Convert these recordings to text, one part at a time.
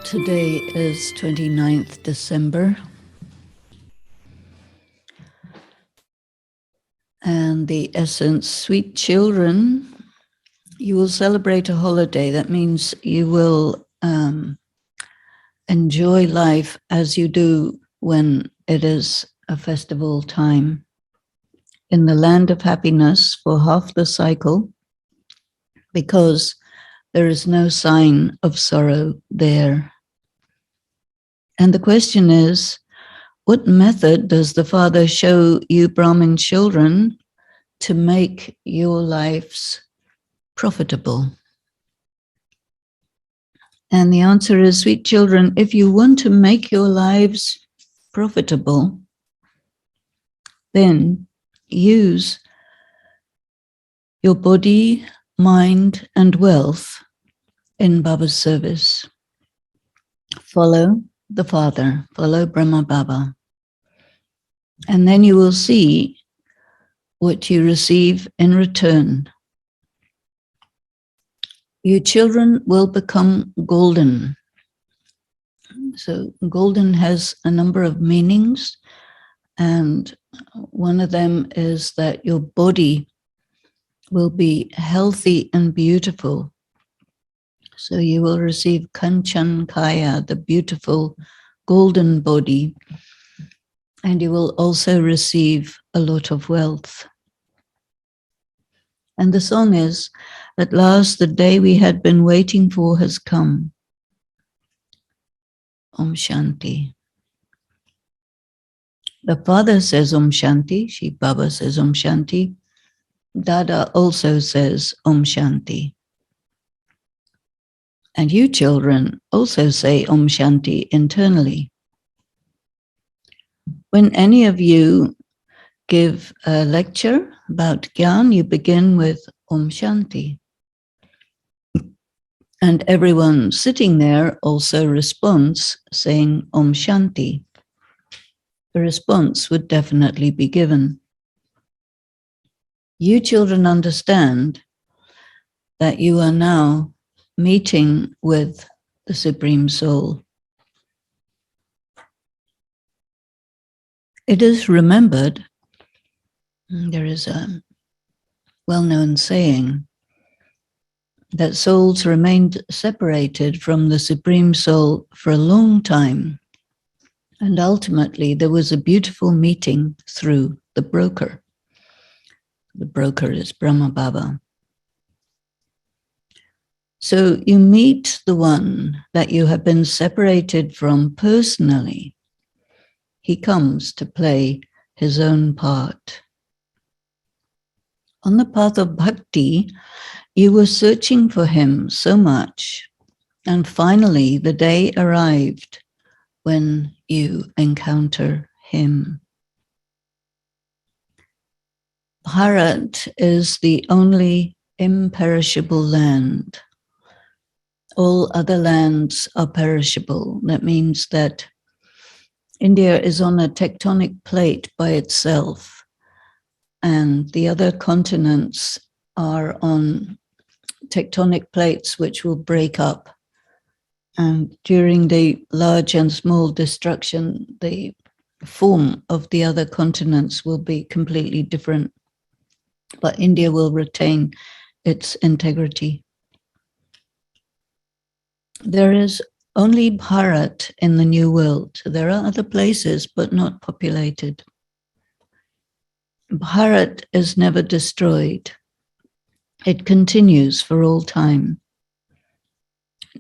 Today is 29th December, and the essence, sweet children, you will celebrate a holiday. That means you will enjoy life as you do when it is a festival time. In the land of happiness for half the cycle, because there is no sign of sorrow there. And the question is, what method does the Father show you Brahmin children to make your lives profitable? And the answer is, sweet children, if you want to make your lives profitable, then use your body, mind, and wealth in Baba's service. Follow the Father, follow Brahma Baba. And then you will see what you receive in return. You children will become golden. So golden has a number of meanings, and one of them is that your body will be healthy and beautiful. So you will receive Kanchan Kaya, the beautiful golden body, and you will also receive a lot of wealth. And the song is, at last the day we had been waiting for has come. Om Shanti. The Father says Om Shanti, Shri Baba says Om Shanti. Dada also says Om Shanti. And you children also say Om Shanti internally. When any of you give a lecture about Gyan, you begin with Om Shanti. And everyone sitting there also responds saying Om Shanti. The response would definitely be given. You children understand that you are now meeting with the Supreme Soul. It is remembered, there is a well-known saying, that souls remained separated from the Supreme Soul for a long time, and ultimately there was a beautiful meeting through the broker. The broker is Brahma Baba. So you meet the one that you have been separated from personally. He comes to play his own part. On the path of bhakti, you were searching for him so much, and finally the day arrived when you encounter him. Bharat is the only imperishable land. All other lands are perishable. That means that India is on a tectonic plate by itself, and the other continents are on tectonic plates which will break up. And during the large and small destruction, the form of the other continents will be completely different. But India will retain its integrity. There is only Bharat in the New World. There are other places, but not populated. Bharat is never destroyed. It continues for all time.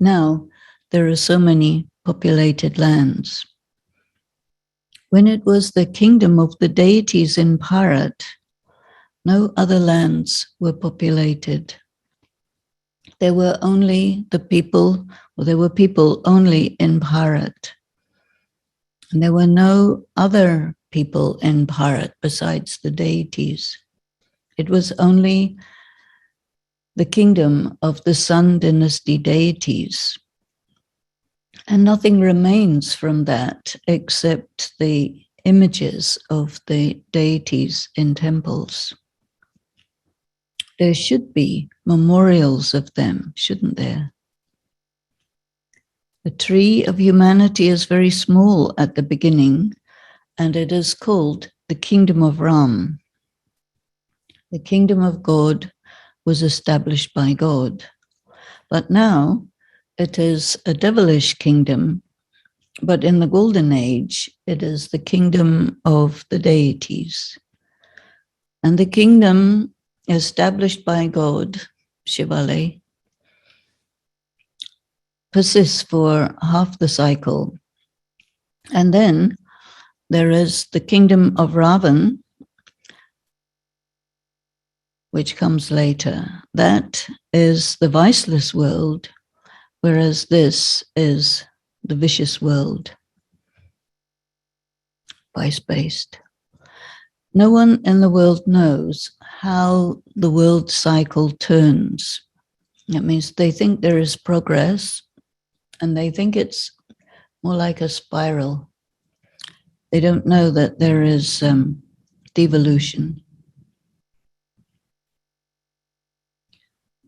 Now, there are so many populated lands. When it was the kingdom of the deities in Bharat, no other lands were populated. There were only the people Well, there were people only in Bharat. And there were no other people in Bharat besides the deities. It was only the kingdom of the Sun dynasty deities. And nothing remains from that except the images of the deities in temples. There should be memorials of them, shouldn't there? The tree of humanity is very small at the beginning, and it is called the kingdom of Ram. The kingdom of God was established by God. But now it is a devilish kingdom, but in the golden age, it is the kingdom of the deities. And the kingdom established by God, Shivale, persists for half the cycle. And then there is the kingdom of Ravan, which comes later. That is the viceless world, whereas this is the vicious world, vice-based. No one in the world knows how the world cycle turns. That means they think there is progress, and they think it's more like a spiral. They don't know that there is devolution.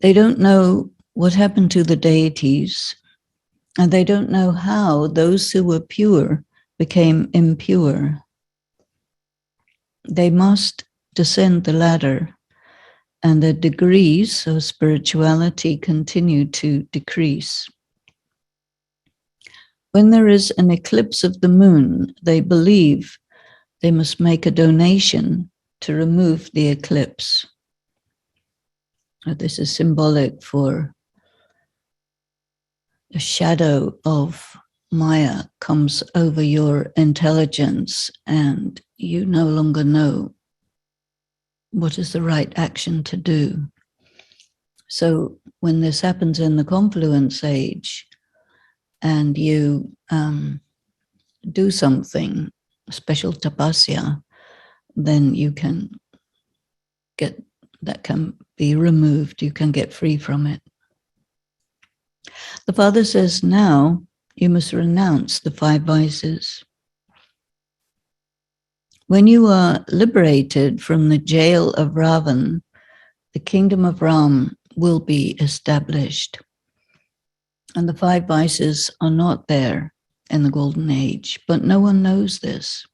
They don't know what happened to the deities, and they don't know how those who were pure became impure. They must descend the ladder, and the degrees of spirituality continue to decrease. When there is an eclipse of the moon, they believe they must make a donation to remove the eclipse. This is symbolic for a shadow of Maya comes over your intelligence, and you no longer know what is the right action to do. So when this happens in the confluence age, and you do something, special tapasya, then you can get, that can be removed, you can get free from it. The Father says, now you must renounce the 5 vices. When you are liberated from the jail of Ravan, the kingdom of Ram will be established. And the 5 vices are not there in the golden age, but no one knows this.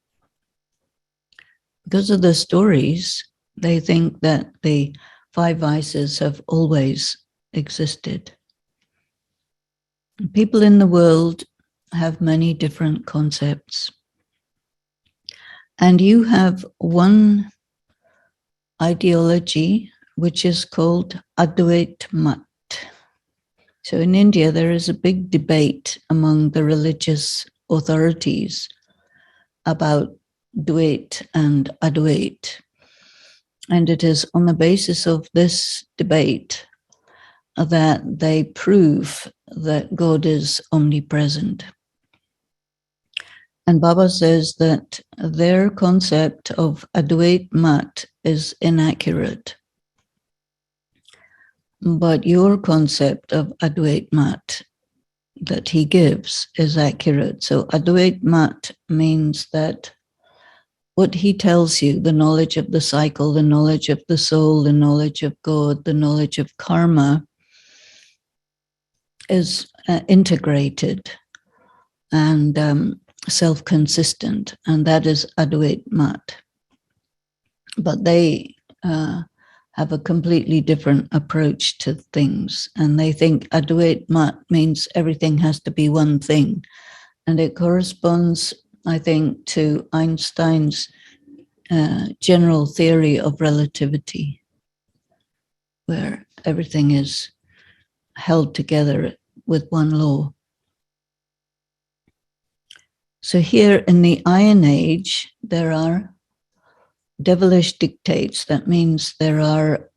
Because of the stories, they think that the 5 vices have always existed. People in the world have many different concepts. And you have one ideology, which is called Advait Mat. So in India, there is a big debate among the religious authorities about Dvait and Advait. And it is on the basis of this debate that they prove that God is omnipresent. And Baba says that their concept of Advait Mat is inaccurate. But your concept of Advait Mat that he gives is accurate. So Advait Mat means that what he tells you, the knowledge of the cycle, the knowledge of the soul, the knowledge of God, the knowledge of karma, is integrated and self-consistent, and that is Advait Mat. But they have a completely different approach to things, and they think Advait Mat means everything has to be one thing, and it corresponds, I think, to Einstein's general theory of relativity, where everything is held together with one law. So here in the Iron Age, there are devilish dictates. That means there are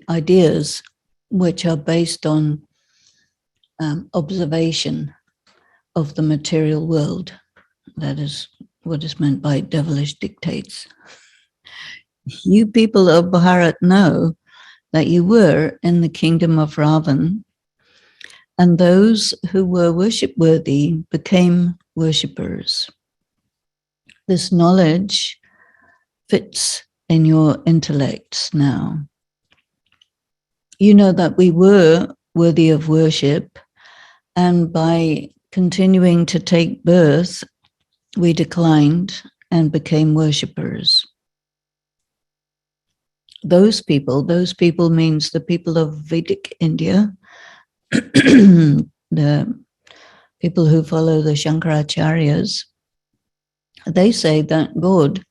ideas which are based on observation of the material world. That is what is meant by devilish dictates. You people of Bharat know that you were in the kingdom of Ravan, and those who were worship-worthy became worshippers. This knowledge fits in your intellects now. You know that we were worthy of worship, and by continuing to take birth, we declined and became worshippers. Those people means the people of Vedic India, the people who follow the Shankaracharyas, they say that God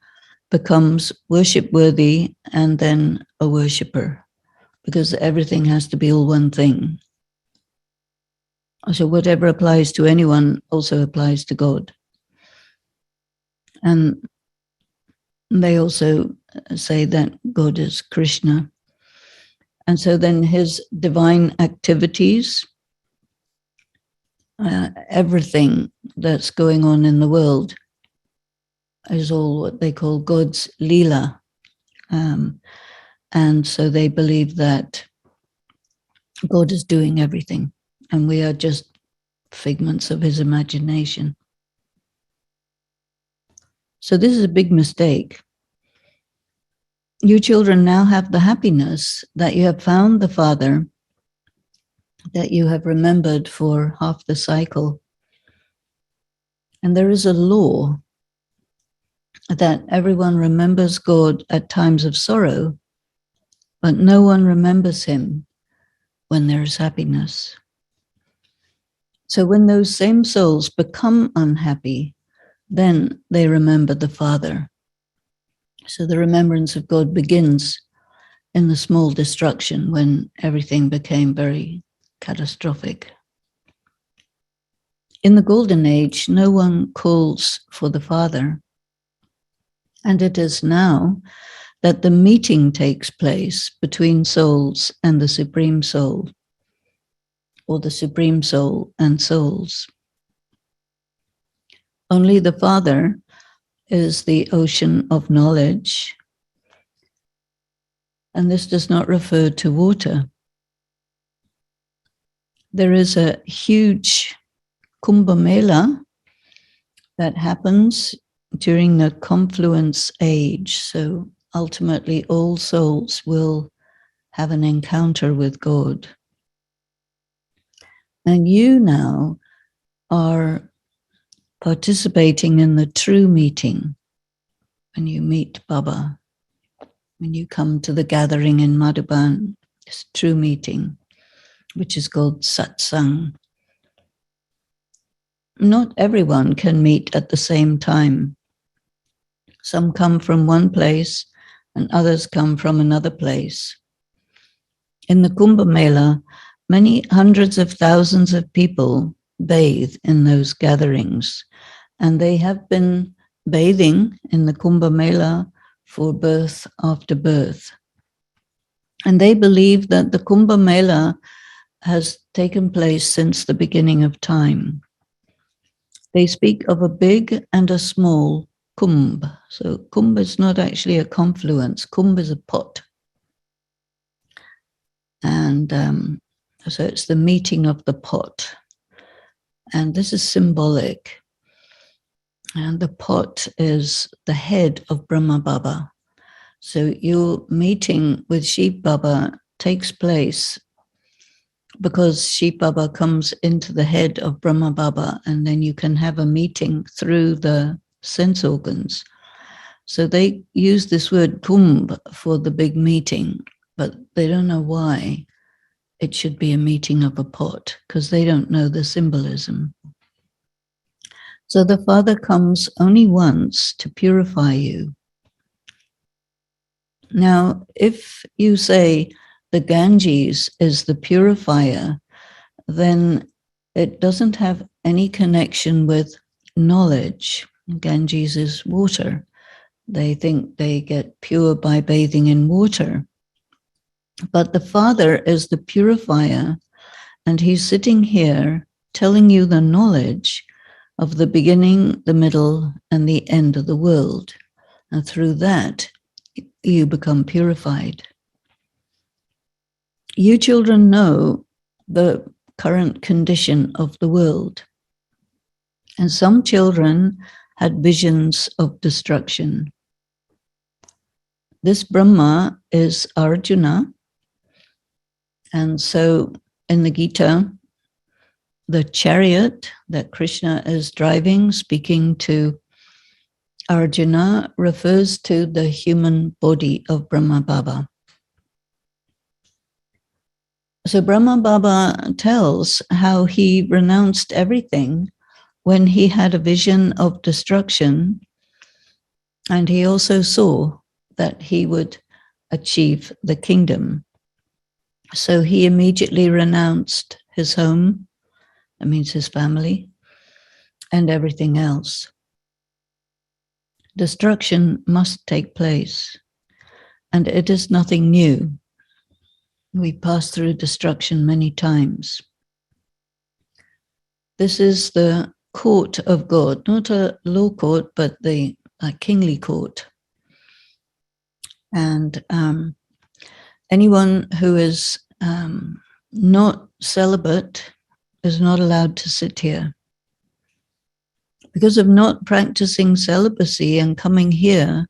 becomes worship-worthy and then a worshipper, because everything has to be all one thing. So whatever applies to anyone also applies to God. And they also say that God is Krishna. And so then his divine activities, everything that's going on in the world is all what they call God's Leela. And so they believe that God is doing everything and we are just figments of his imagination. So this is a big mistake. You children now have the happiness that you have found the Father, that you have remembered for half the cycle. And there is a law that everyone remembers God at times of sorrow, but no one remembers him when there is happiness. So when those same souls become unhappy, then they remember the Father. So the remembrance of God begins in the small destruction when everything became very catastrophic. In the Golden Age, no one calls for the Father. And it is now that the meeting takes place between souls and the Supreme Soul, or the Supreme Soul and souls. Only the Father is the ocean of knowledge. And this does not refer to water. There is a huge Kumbh Mela that happens during the confluence age. So ultimately all souls will have an encounter with God. And you now are participating in the true meeting when you meet Baba, when you come to the gathering in Madhuban, this true meeting, which is called satsang. Not everyone can meet at the same time. Some come from one place and others come from another place. In the Kumbh Mela, many hundreds of thousands of people bathe in those gatherings, and they have been bathing in the Kumbh Mela for birth after birth. And they believe that the Kumbh Mela has taken place since the beginning of time. They speak of a big and a small kumbh. So kumbh is not actually a confluence. Kumbh is a pot. And so it's the meeting of the pot. And this is symbolic. And the pot is the head of Brahma Baba. So your meeting with Shiv Baba takes place because Shiv Baba comes into the head of Brahma Baba, and then you can have a meeting through the sense organs. So they use this word kumbh for the big meeting, but they don't know why it should be a meeting of a pot, because they don't know the symbolism. So the Father comes only once to purify you. Now, if you say the Ganges is the purifier, then it doesn't have any connection with knowledge. Ganges is water. They think they get pure by bathing in water. But the Father is the purifier, And he's sitting here telling you the knowledge of the beginning, the middle, and the end of the world. And through that, you become purified. You children know the current condition of the world. And some children had visions of destruction. This Brahma is Arjuna. And so in the Gita, the chariot that Krishna is driving, speaking to Arjuna, refers to the human body of Brahma Baba. So Brahma Baba tells how he renounced everything when he had a vision of destruction, and he also saw that he would achieve the kingdom. So he immediately renounced his home, that means his family, and everything else. Destruction must take place, and it is nothing new. We pass through destruction many times. This is the court of God, not a law court, but a kingly court. And anyone who is not celibate is not allowed to sit here. Because of not practicing celibacy and coming here,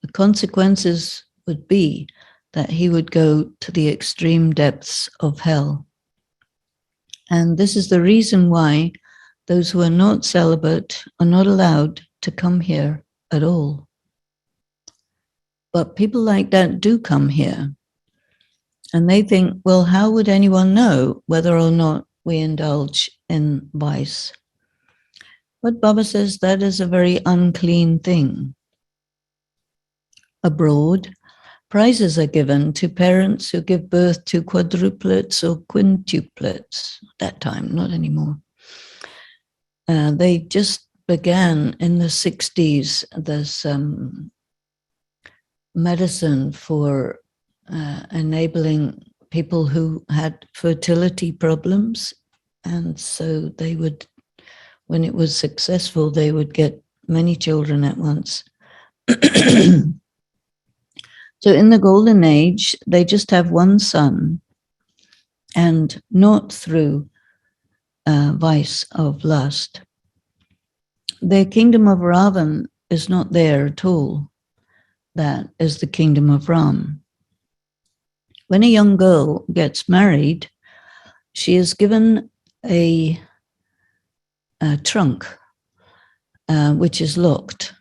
the consequences would be that he would go to the extreme depths of hell. And this is the reason why those who are not celibate are not allowed to come here at all. But people like that do come here. And they think, well, how would anyone know whether or not we indulge in vice? But Baba says that is a very unclean thing. Abroad, prizes are given to parents who give birth to quadruplets or quintuplets. At that time, not anymore. They just began in the 60s. There's medicine for enabling people who had fertility problems. And so they would, when it was successful, they would get many children at once. So in the golden age, they just have one son, and not through vice of lust. The kingdom of Ravan is not there at all. That is the kingdom of Ram. When a young girl gets married, she is given a trunk, which is locked.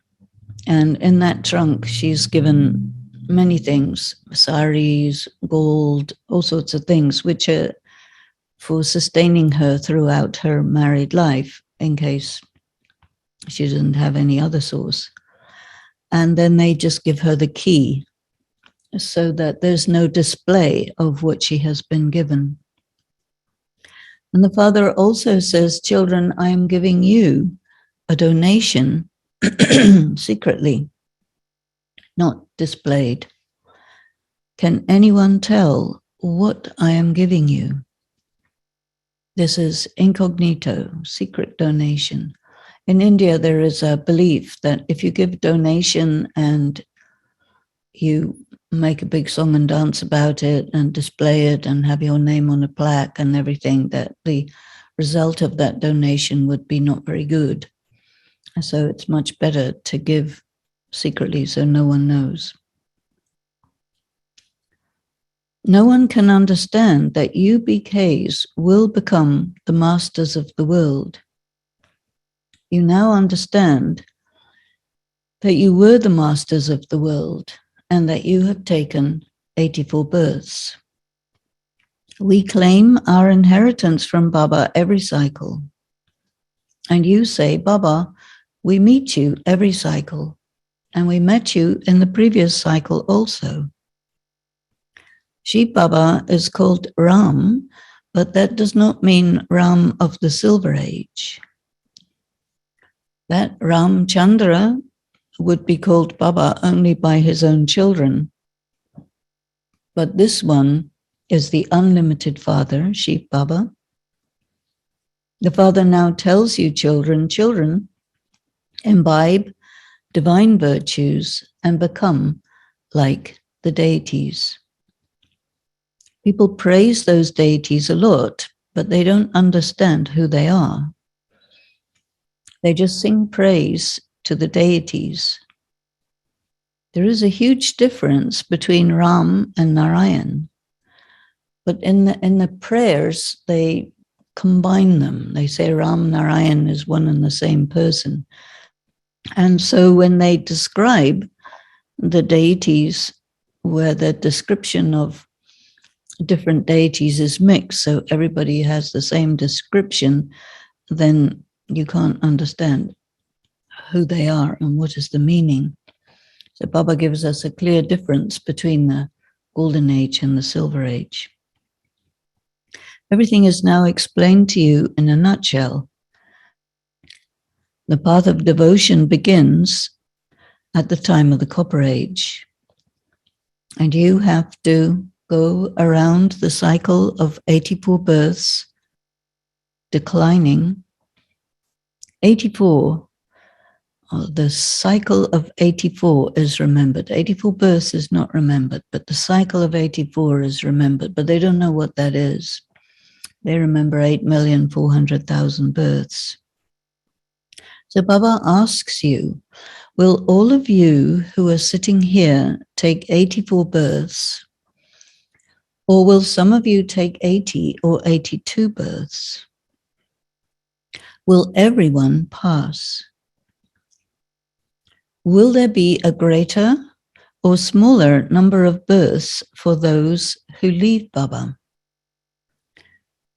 And in that trunk, she's given many things, saris, gold, all sorts of things, which are for sustaining her throughout her married life in case she doesn't have any other source. And then they just give her the key so that there's no display of what she has been given. And the father also says, children, I am giving you a donation secretly, not displayed. Can anyone tell what I am giving you? This is incognito, secret donation. In India, there is a belief that if you give donation and you make a big song and dance about it and display it and have your name on a plaque and everything, that the result of that donation would be not very good. So it's much better to give secretly so no one knows. No one can understand that you BKs will become the masters of the world. You now understand that you were the masters of the world and that you have taken 84 births. We claim our inheritance from Baba every cycle. And you say, Baba, we meet you every cycle. And we met you in the previous cycle also. Sheep Baba is called Ram, but that does not mean Ram of the Silver Age. That Ram Chandra would be called Baba only by his own children. But this one is the unlimited father, Sheep Baba, The Father now tells you, children, imbibe divine virtues and become like the deities. People praise those deities a lot, but they don't understand who they are. They just sing praise to the deities. There is a huge difference between Ram and Narayan. But in the prayers, they combine them. They say Ram, Narayan is one and the same person. And so when they describe the deities, where the description of different deities is mixed, so everybody has the same description, then you can't understand who they are and what is the meaning. So Baba gives us a clear difference between the Golden Age and the Silver Age. Everything is now explained to you in a nutshell. The path of devotion begins at the time of the Copper Age. And you have to go around the cycle of 84 births, declining. 84, the cycle of 84 is remembered. 84 births is not remembered, but the cycle of 84 is remembered, but they don't know what that is. They remember 8,400,000 births. So Baba asks you, will all of you who are sitting here take 84 births, or will some of you take 80 or 82 births? Will everyone pass? Will there be a greater or smaller number of births for those who leave Baba?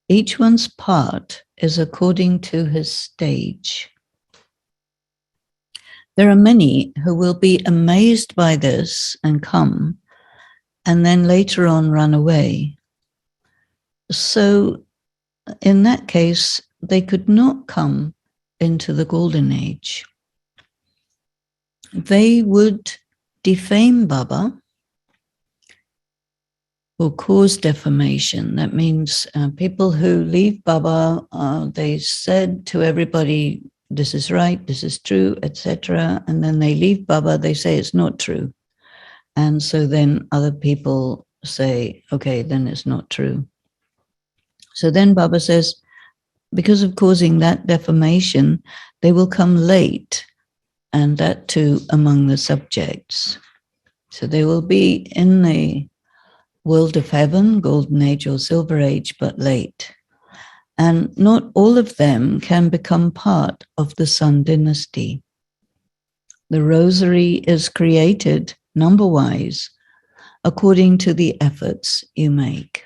Each one's part is according to his stage. There are many who will be amazed by this and come, and then later on run away. So in that case, they could not come into the Golden Age. They would defame Baba or cause defamation. That means people who leave Baba, they said to everybody, this is right, this is true, etc. And then they leave Baba, they say it's not true. And so then other people say, okay, then it's not true. So then Baba says, because of causing that defamation, they will come late, and that too among the subjects. So they will be in the world of heaven, Golden Age or Silver Age, but late. And not all of them can become part of the Sun dynasty. The rosary is created number-wise according to the efforts you make.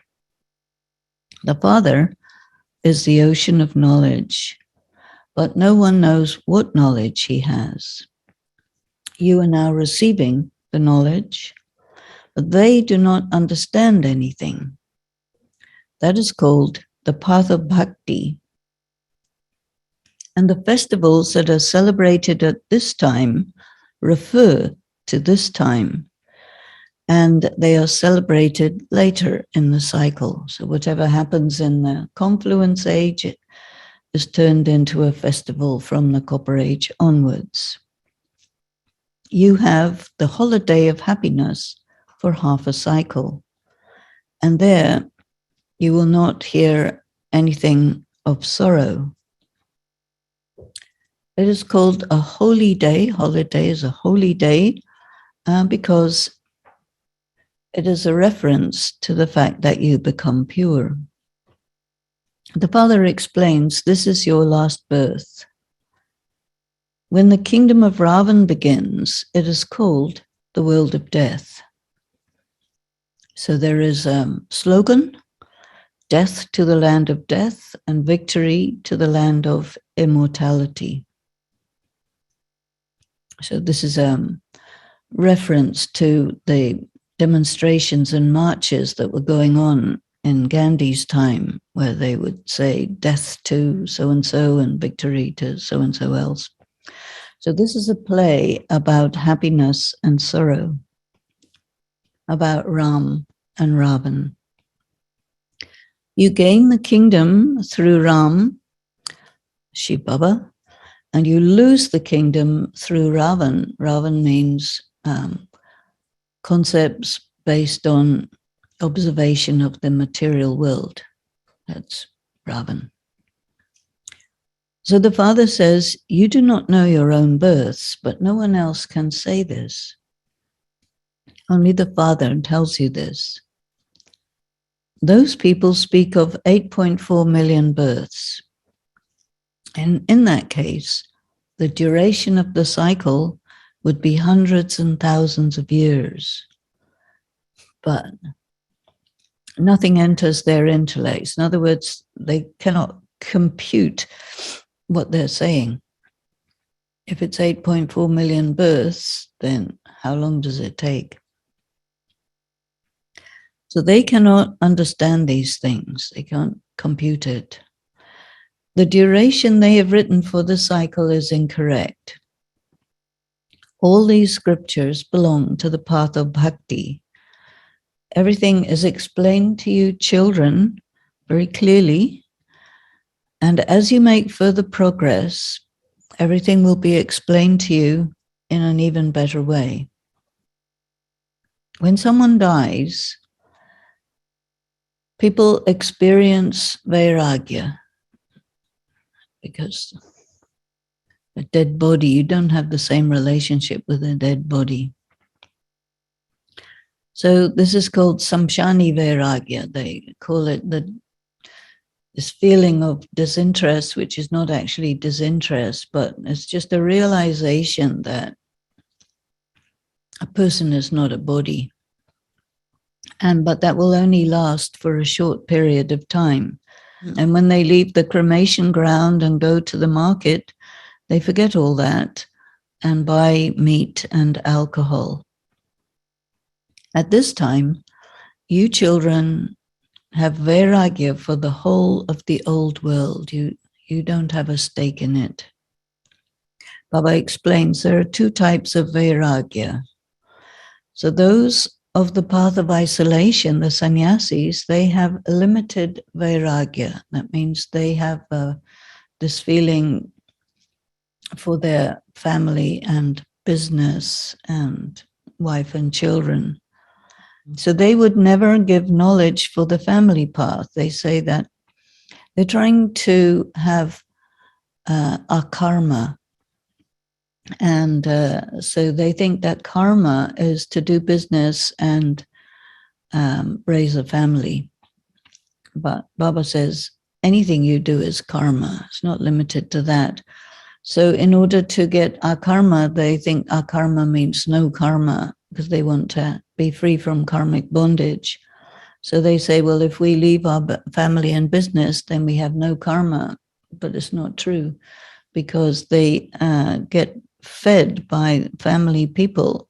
The Father is the ocean of knowledge, but no one knows what knowledge he has. You are now receiving the knowledge, but they do not understand anything. That is called the path of bhakti. And the festivals that are celebrated at this time refer to this time, and they are celebrated later in the cycle. So whatever happens in the confluence age is turned into a festival from the Copper Age onwards. You have the holiday of happiness for half a cycle, and there you will not hear anything of sorrow. It is called a holy day. Holiday is a holy day because it is a reference to the fact that you become pure. The Father explains, this is your last birth. When the kingdom of Ravan begins, it is called the world of death. So there is a slogan, death to the land of death and victory to the land of immortality. So this is a reference to the demonstrations and marches that were going on in Gandhi's time, where they would say death to so-and-so and victory to so-and-so else. So this is a play about happiness and sorrow, about Ram and Ravan. You gain the kingdom through Ram Shiv Baba, and you lose the kingdom through Ravan. Ravan means concepts based on observation of the material world. That's Ravan. So the father says, you do not know your own births, but no one else can say this. Only the father tells you this. Those people speak of 8.4 million births. And in that case, the duration of the cycle would be hundreds and thousands of years. But nothing enters their intellects. In other words, they cannot compute what they're saying. If it's 8.4 million births, then how long does it take? So they cannot understand these things. They can't compute it. The duration they have written for the cycle is incorrect. All these scriptures belong to the path of bhakti. Everything is explained to you, children, very clearly. And as you make further progress, everything will be explained to you in an even better way. When someone dies, people experience Vairagya, because a dead body, you don't have the same relationship with a dead body. So this is called Samshani Vairagya. They call it this feeling of disinterest, which is not actually disinterest, but it's just a realization that a person is not a body. But that will only last for a short period of time. And when they leave the cremation ground and go to the market, they forget all that and buy meat and alcohol. At this time, you children have Vairagya for the whole of the old world. You don't have a stake in it. Baba explains there are two types of Vairagya. So those of the path of isolation, the sannyasis, they have limited Vairagya. That means they have this feeling for their family and business and wife and children. So they would never give knowledge for the family path. They say that they're trying to have a karma. And so they think that karma is to do business and raise a family. But Baba says anything you do is karma. It's not limited to that. So in order to get akarma, they think akarma means no karma, because they want to be free from karmic bondage. So they say, well, if we leave our family and business, then we have no karma. But it's not true, because they get fed by family people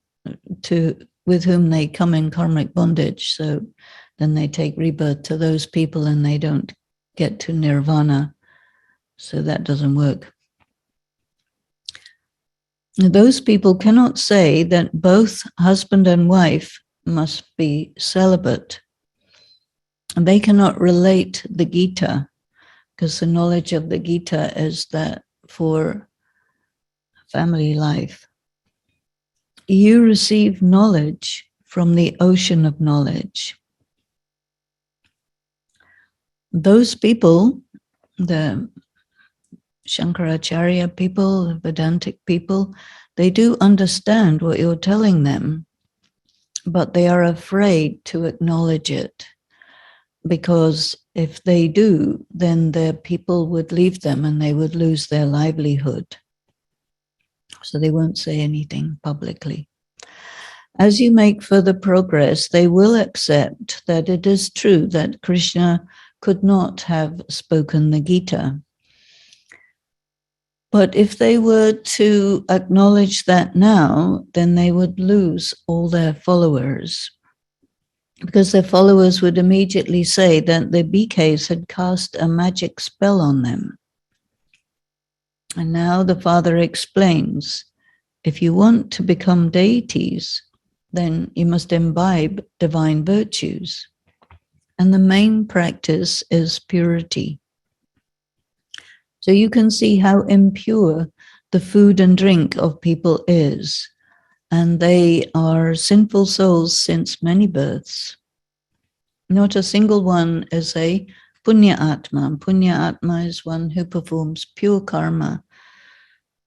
with whom they come in karmic bondage. So then they take rebirth to those people and they don't get to nirvana. So that doesn't work. Those people cannot say that both husband and wife must be celibate. And they cannot relate the Gita, because the knowledge of the Gita is that for family life, you receive knowledge from the ocean of knowledge. Those people, the Shankaracharya people, the Vedantic people, they do understand what you're telling them, but they are afraid to acknowledge it, because if they do, then their people would leave them and they would lose their livelihood. So they won't say anything publicly. As you make further progress, they will accept that it is true that Krishna could not have spoken the Gita. But if they were to acknowledge that now, then they would lose all their followers, because their followers would immediately say that the BKs had cast a magic spell on them. And now the father explains, if you want to become deities, then you must imbibe divine virtues. And the main practice is purity. So you can see how impure the food and drink of people is. And they are sinful souls since many births. Not a single one is a punya atma. Punya atma is one who performs pure karma.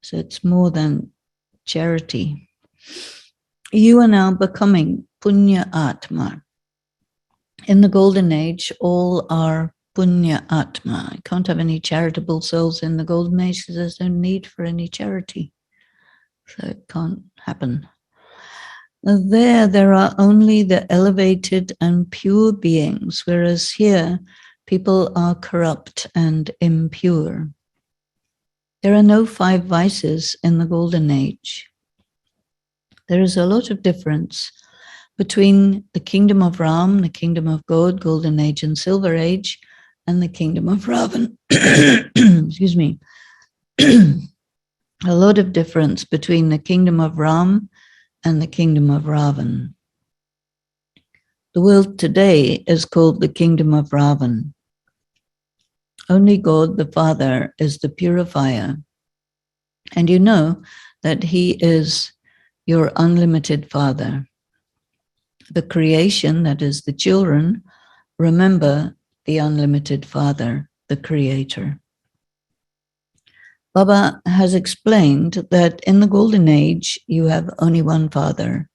So it's more than charity. You are now becoming punya atma. In the golden age, all are punya atma. I can't have any charitable souls in the golden age because there's no need for any charity. So it can't happen. There are only the elevated and pure beings, whereas here people are corrupt and impure. There are no 5 vices in the golden age. There is a lot of difference between the kingdom of Ram, the kingdom of God, golden age and silver age, and the kingdom of Ravan. Excuse me. A lot of difference between the kingdom of Ram and the kingdom of Ravan. The world today is called the kingdom of Ravan. Only God the Father is the purifier. And you know that he is your unlimited Father. The creation, that is the children, remember the unlimited Father, the Creator. Baba has explained that in the golden age, you have only one father.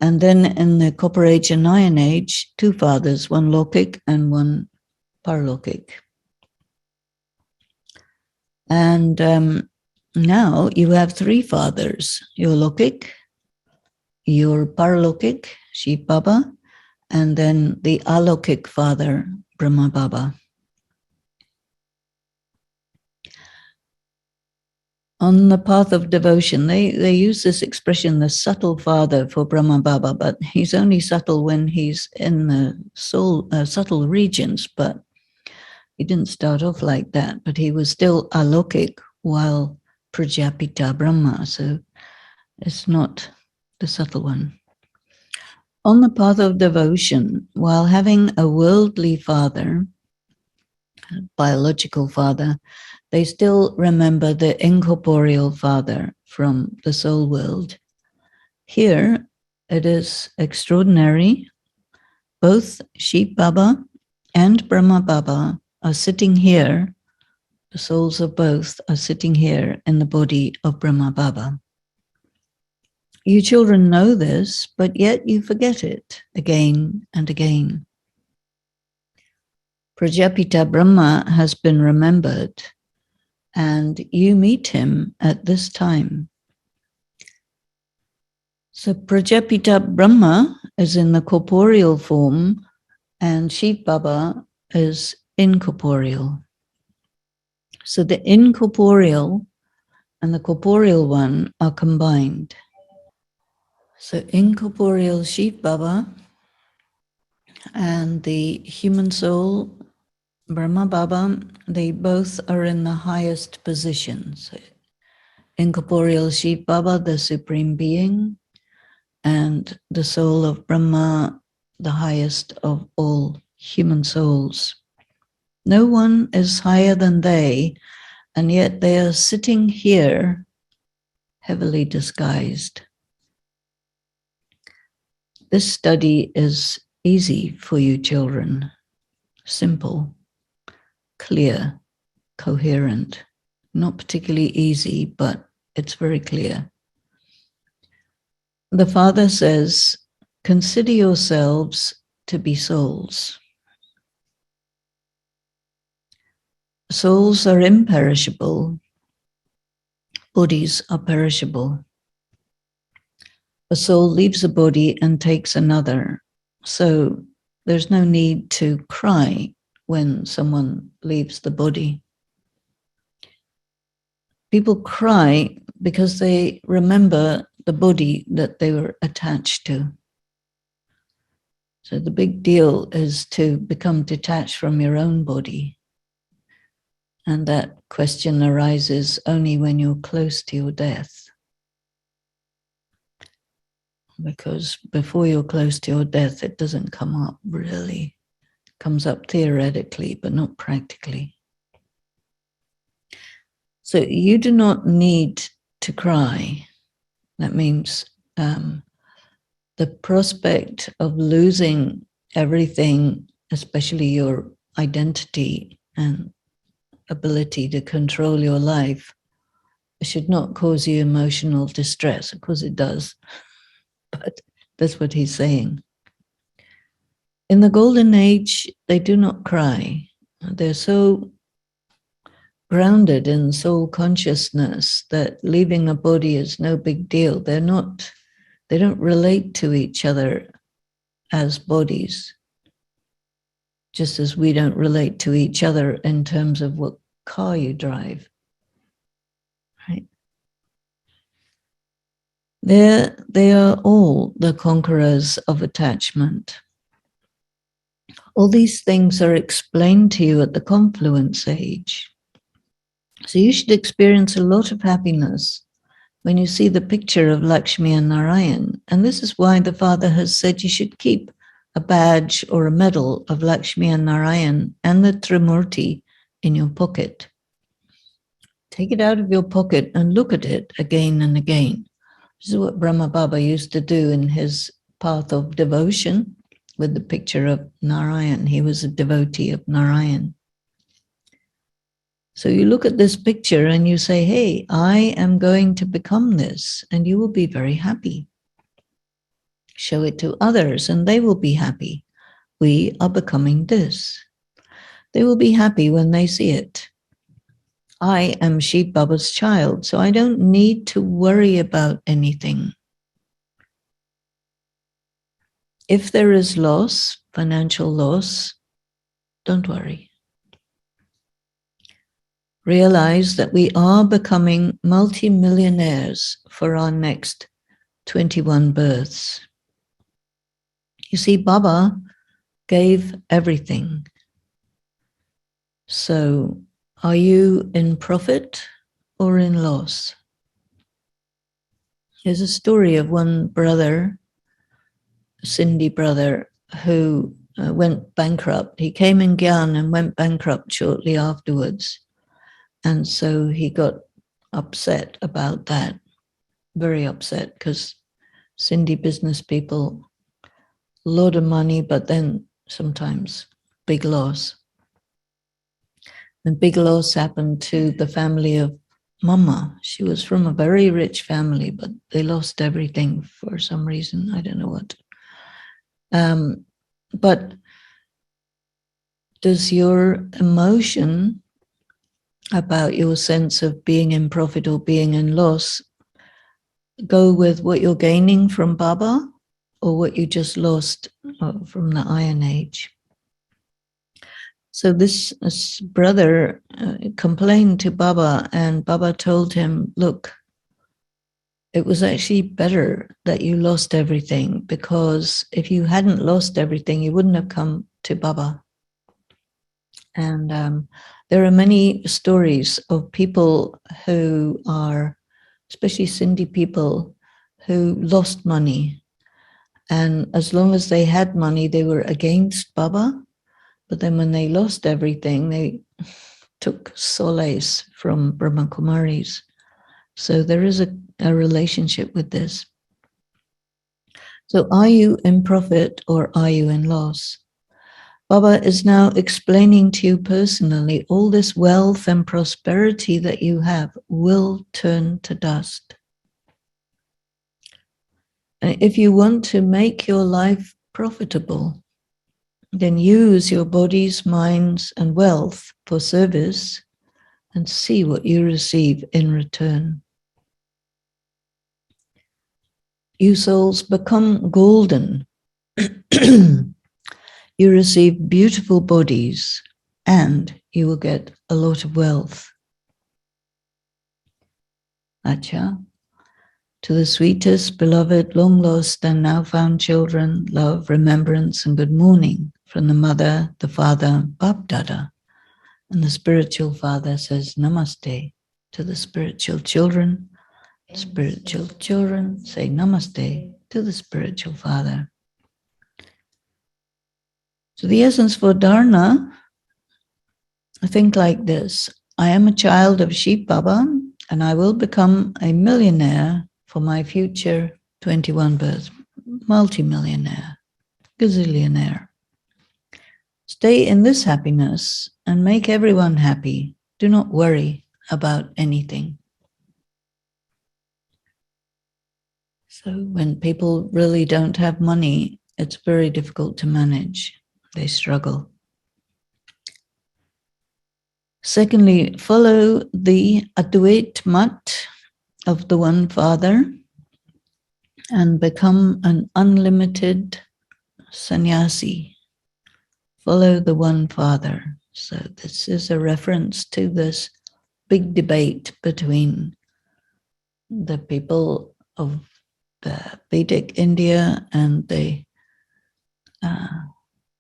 And then in the copper age and iron age, 2 fathers, one Lokik and one Paralokik. And now you have 3 fathers, your Lokik, your Paralokik, Shiv Baba, and then the Alokik father, Brahma Baba. On the path of devotion, they use this expression, the subtle father, for Brahma Baba, but he's only subtle when he's in the soul, subtle regions, but he didn't start off like that, but he was still alokik while Prajapita Brahma, so it's not the subtle one. On the path of devotion, while having a worldly father, a biological father, they still remember the incorporeal father from the soul world. Here, it is extraordinary. Both Shiv Baba and Brahma Baba are sitting here. The souls of both are sitting here in the body of Brahma Baba. You children know this, but yet you forget it again and again. Prajapita Brahma has been remembered, and you meet him at this time. So Prajapita Brahma is in the corporeal form, and Shiv Baba is incorporeal. So the incorporeal and the corporeal one are combined. So incorporeal Shiv Baba and the human soul, Brahma Baba, they both are in the highest positions. Incorporeal Shiv Baba, the Supreme Being, and the soul of Brahma, the highest of all human souls. No one is higher than they, and yet they are sitting here heavily disguised. This study is easy for you children, simple, clear, coherent, not particularly easy, but it's very clear. The Father says, consider yourselves to be souls. Souls are imperishable. Bodies are perishable. A soul leaves a body and takes another. So there's no need to cry when someone leaves the body. People cry because they remember the body that they were attached to. So the big deal is to become detached from your own body. And that question arises only when you're close to your death. Because before you're close to your death, it doesn't come up really. It comes up theoretically, but not practically. So you do not need to cry. That means the prospect of losing everything, especially your identity and ability to control your life, should not cause you emotional distress. Of course it does, but that's what he's saying. In the golden age, they do not cry. They're so grounded in soul consciousness that leaving a body is no big deal. They don't relate to each other as bodies, just as we don't relate to each other in terms of what car you drive, right? They are all the conquerors of attachment. All these things are explained to you at the confluence age. So you should experience a lot of happiness when you see the picture of Lakshmi and Narayan. And this is why the Father has said you should keep a badge or a medal of Lakshmi and Narayan and the Trimurti in your pocket. Take it out of your pocket and look at it again and again. This is what Brahma Baba used to do in his path of devotion with the picture of Narayan. He was a devotee of Narayan. So you look at this picture and you say, hey, I am going to become this, and you will be very happy. Show it to others and they will be happy. We are becoming this. They will be happy when they see it. I am Shiv Baba's child, so I don't need to worry about anything. If there is loss, financial loss, don't worry. Realize that we are becoming multimillionaires for our next 21 births. You see, Baba gave everything. So are you in profit or in loss? There's a story of one brother, Sindhi brother, who went bankrupt. He came in Gyan and went bankrupt shortly afterwards. And so he got upset about that, very upset, because Sindhi business people, a lot of money, but then sometimes big loss. And big loss happened to the family of Mama. She was from a very rich family, but they lost everything for some reason. I don't know what. But does your emotion about your sense of being in profit or being in loss go with what you're gaining from Baba or what you just lost from the Iron Age? So this brother complained to Baba, and Baba told him, look, it was actually better that you lost everything, because if you hadn't lost everything, you wouldn't have come to Baba. And there are many stories of people who are, especially Sindhi people, who lost money. And as long as they had money, they were against Baba. But then when they lost everything, they took solace from Brahma Kumaris. So there is a relationship with this. So are you in profit or are you in loss? Baba is now explaining to you personally, all this wealth and prosperity that you have will turn to dust. And if you want to make your life profitable, then use your bodies, minds, and wealth for service and see what you receive in return. You souls become golden. You receive beautiful bodies and you will get a lot of wealth. Acha. To the sweetest, beloved, long lost and now found children, love, remembrance, and good morning from the mother, the father, Bap Dada. And the spiritual father says namaste to the spiritual children. Spiritual children say namaste to the spiritual father. So the essence for dharna, I think like this. I am a child of Sheep Baba, and I will become a millionaire for my future 21 births, multimillionaire, gazillionaire. Stay in this happiness and make everyone happy. Do not worry about anything. So when people really don't have money, it's very difficult to manage. They struggle. Secondly, follow the Advait Mat of the One Father and become an unlimited sannyasi. Follow the One Father. So this is a reference to this big debate between the people of the Vedic India and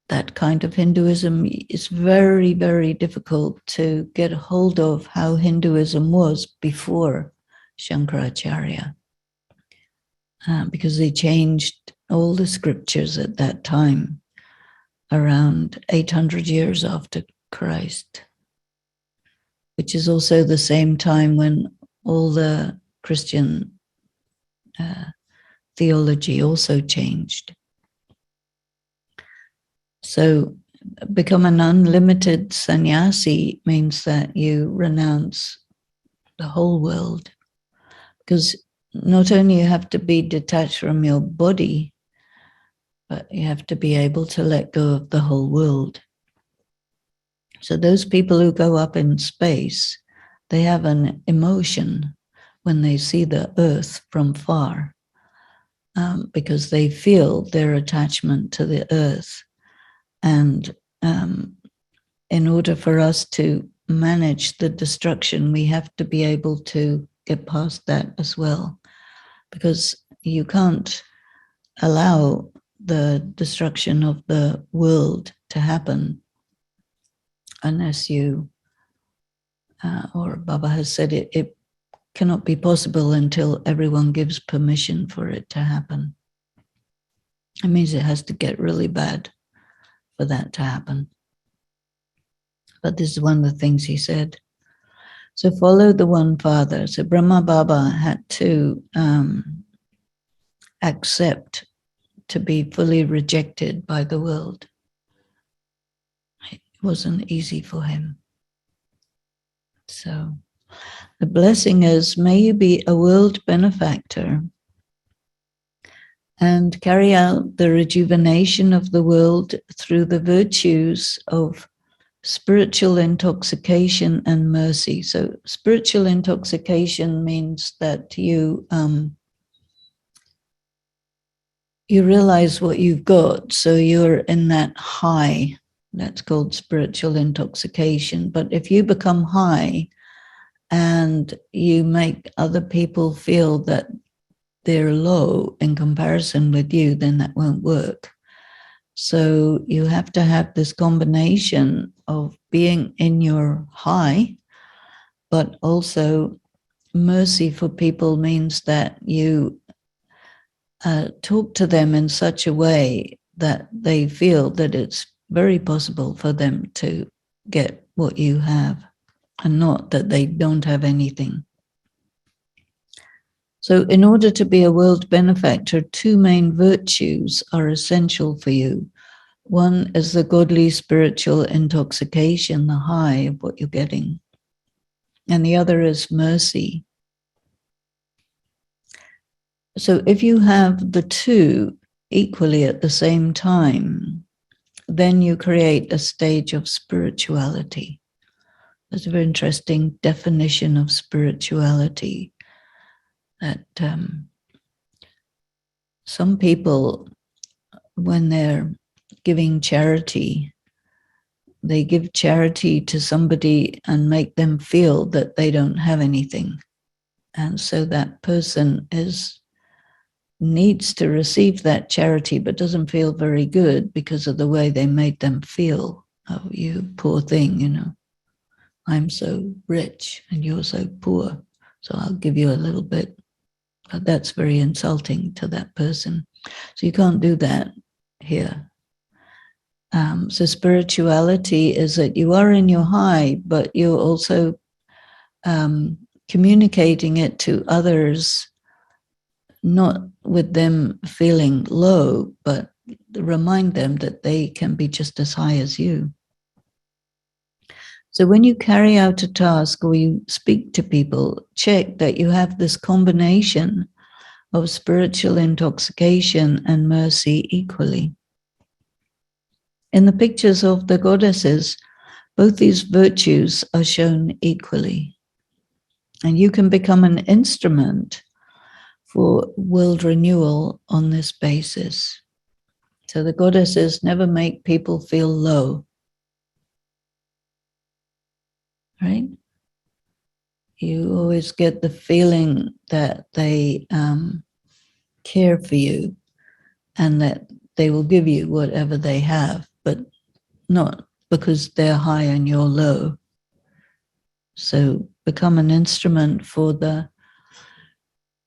that kind of Hinduism. Is very, very difficult to get a hold of how Hinduism was before Shankaracharya, because they changed all the scriptures at that time, around 800 years after Christ, which is also the same time when all the Christian theology also changed. So become an unlimited sannyasi means that you renounce the whole world, because not only you have to be detached from your body, but you have to be able to let go of the whole world. So those people who go up in space, they have an emotion when they see the earth from far, because they feel their attachment to the earth. And in order for us to manage the destruction, we have to be able to get past that as well, because you can't allow the destruction of the world to happen unless you, or Baba has said it cannot be possible until everyone gives permission for it to happen. It means it has to get really bad for that to happen. But this is one of the things he said. So follow the One Father. So Brahma Baba had to accept to be fully rejected by the world. It wasn't easy for him. So the blessing is, may you be a world benefactor and carry out the rejuvenation of the world through the virtues of spiritual intoxication and mercy. So spiritual intoxication means that you realize what you've got, so you're in that high. That's called spiritual intoxication. But if you become high and you make other people feel that they're low in comparison with you, then that won't work. So you have to have this combination of being in your high, but also mercy for people means that you talk to them in such a way that they feel that it's very possible for them to get what you have, and not that they don't have anything. So in order to be a world benefactor, two main virtues are essential for you. One is the godly spiritual intoxication, the high of what you're getting. And the other is mercy. So if you have the two equally at the same time, then you create a stage of spirituality. That's a very interesting definition of spirituality. That some people, when they're giving charity, they give charity to somebody and make them feel that they don't have anything. And so that person needs to receive that charity, but doesn't feel very good because of the way they made them feel. Oh, you poor thing, you know. I'm so rich and you're so poor, so I'll give you a little bit. But that's very insulting to that person. So you can't do that here. So spirituality is that you are in your high, but you're also communicating it to others, not with them feeling low, but remind them that they can be just as high as you. So when you carry out a task or you speak to people, check that you have this combination of spiritual intoxication and mercy equally. In the pictures of the goddesses, both these virtues are shown equally. And you can become an instrument for world renewal on this basis. So the goddesses never make people feel low. Right? You always get the feeling that they care for you and that they will give you whatever they have, but not because they're high and you're low. So become an instrument for the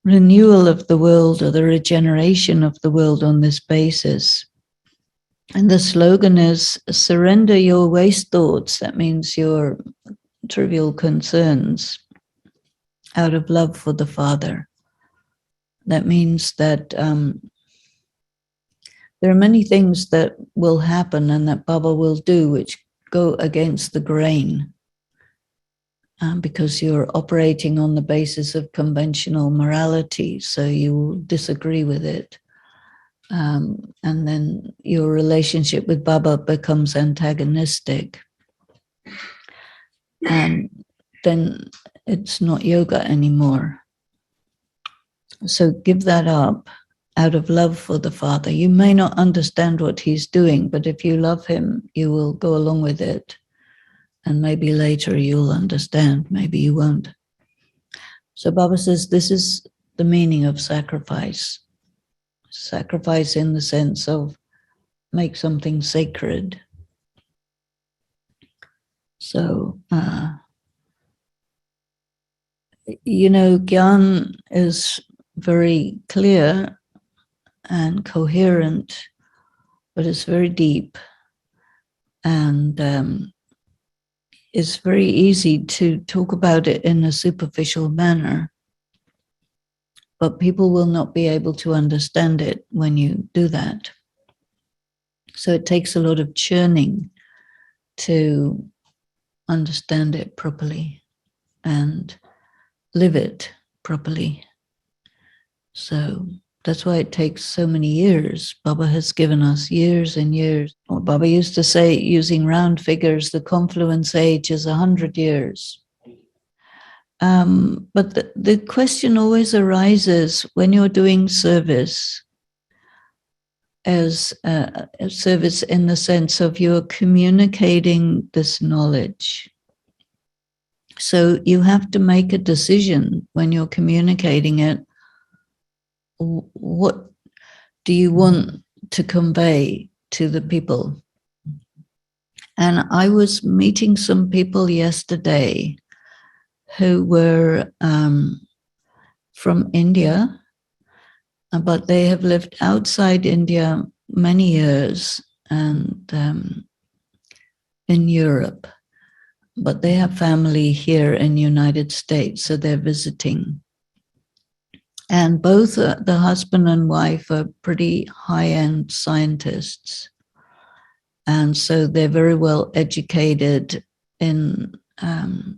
renewal of the world or the regeneration of the world on this basis. And the slogan is, surrender your waste thoughts. That means your trivial concerns out of love for the Father. That means that there are many things that will happen and that Baba will do which go against the grain because you're operating on the basis of conventional morality, so you will disagree with it. And then your relationship with Baba becomes antagonistic. And then it's not yoga anymore. So give that up out of love for the Father. You may not understand what he's doing, but if you love him, you will go along with it. And maybe later you'll understand, maybe you won't. So Baba says this is the meaning of sacrifice. Sacrifice in the sense of make something sacred. So, Gyan is very clear and coherent, but it's very deep. And it's very easy to talk about it in a superficial manner, but people will not be able to understand it when you do that. So it takes a lot of churning to understand it properly and live it properly. So that's why it takes so many years. Baba has given us years and years. Or Baba used to say, using round figures, the confluence age is 100 years. But the question always arises when you're doing service, as a service in the sense of you're communicating this knowledge. So you have to make a decision when you're communicating it. What do you want to convey to the people? And I was meeting some people yesterday who were from India, but they have lived outside India many years and in Europe. But they have family here in the United States, so they're visiting. And both the husband and wife are pretty high-end scientists. And so they're very well educated in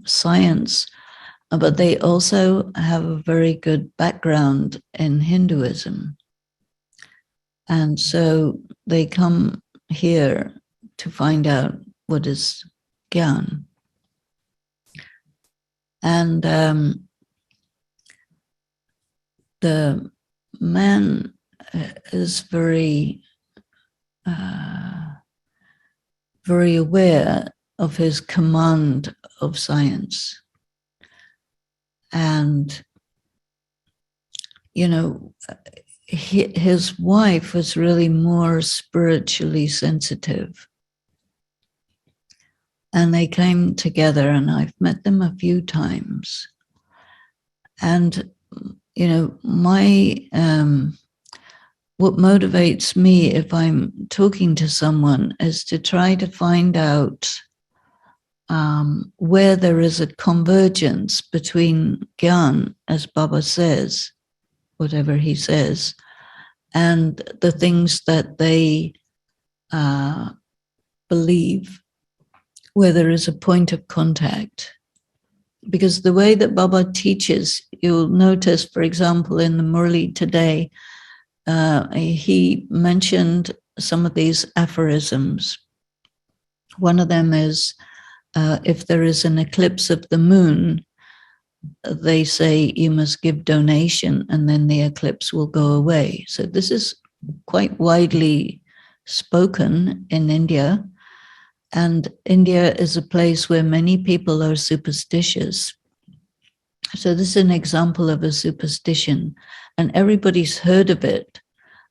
science, but they also have a very good background in Hinduism. And so they come here to find out what is Gyan. And the man is very, very aware of his command of science. And, his wife was really more spiritually sensitive. And they came together, and I've met them a few times. And, what motivates me if I'm talking to someone is to try to find out where there is a convergence between Gyan, as Baba says, whatever he says, and the things that they believe, where there is a point of contact. Because the way that Baba teaches, you'll notice, for example, in the Murli today, he mentioned some of these aphorisms. One of them is, if there is an eclipse of the moon, they say you must give donation and then the eclipse will go away. So this is quite widely spoken in India. And India is a place where many people are superstitious. So this is an example of a superstition, and everybody's heard of it.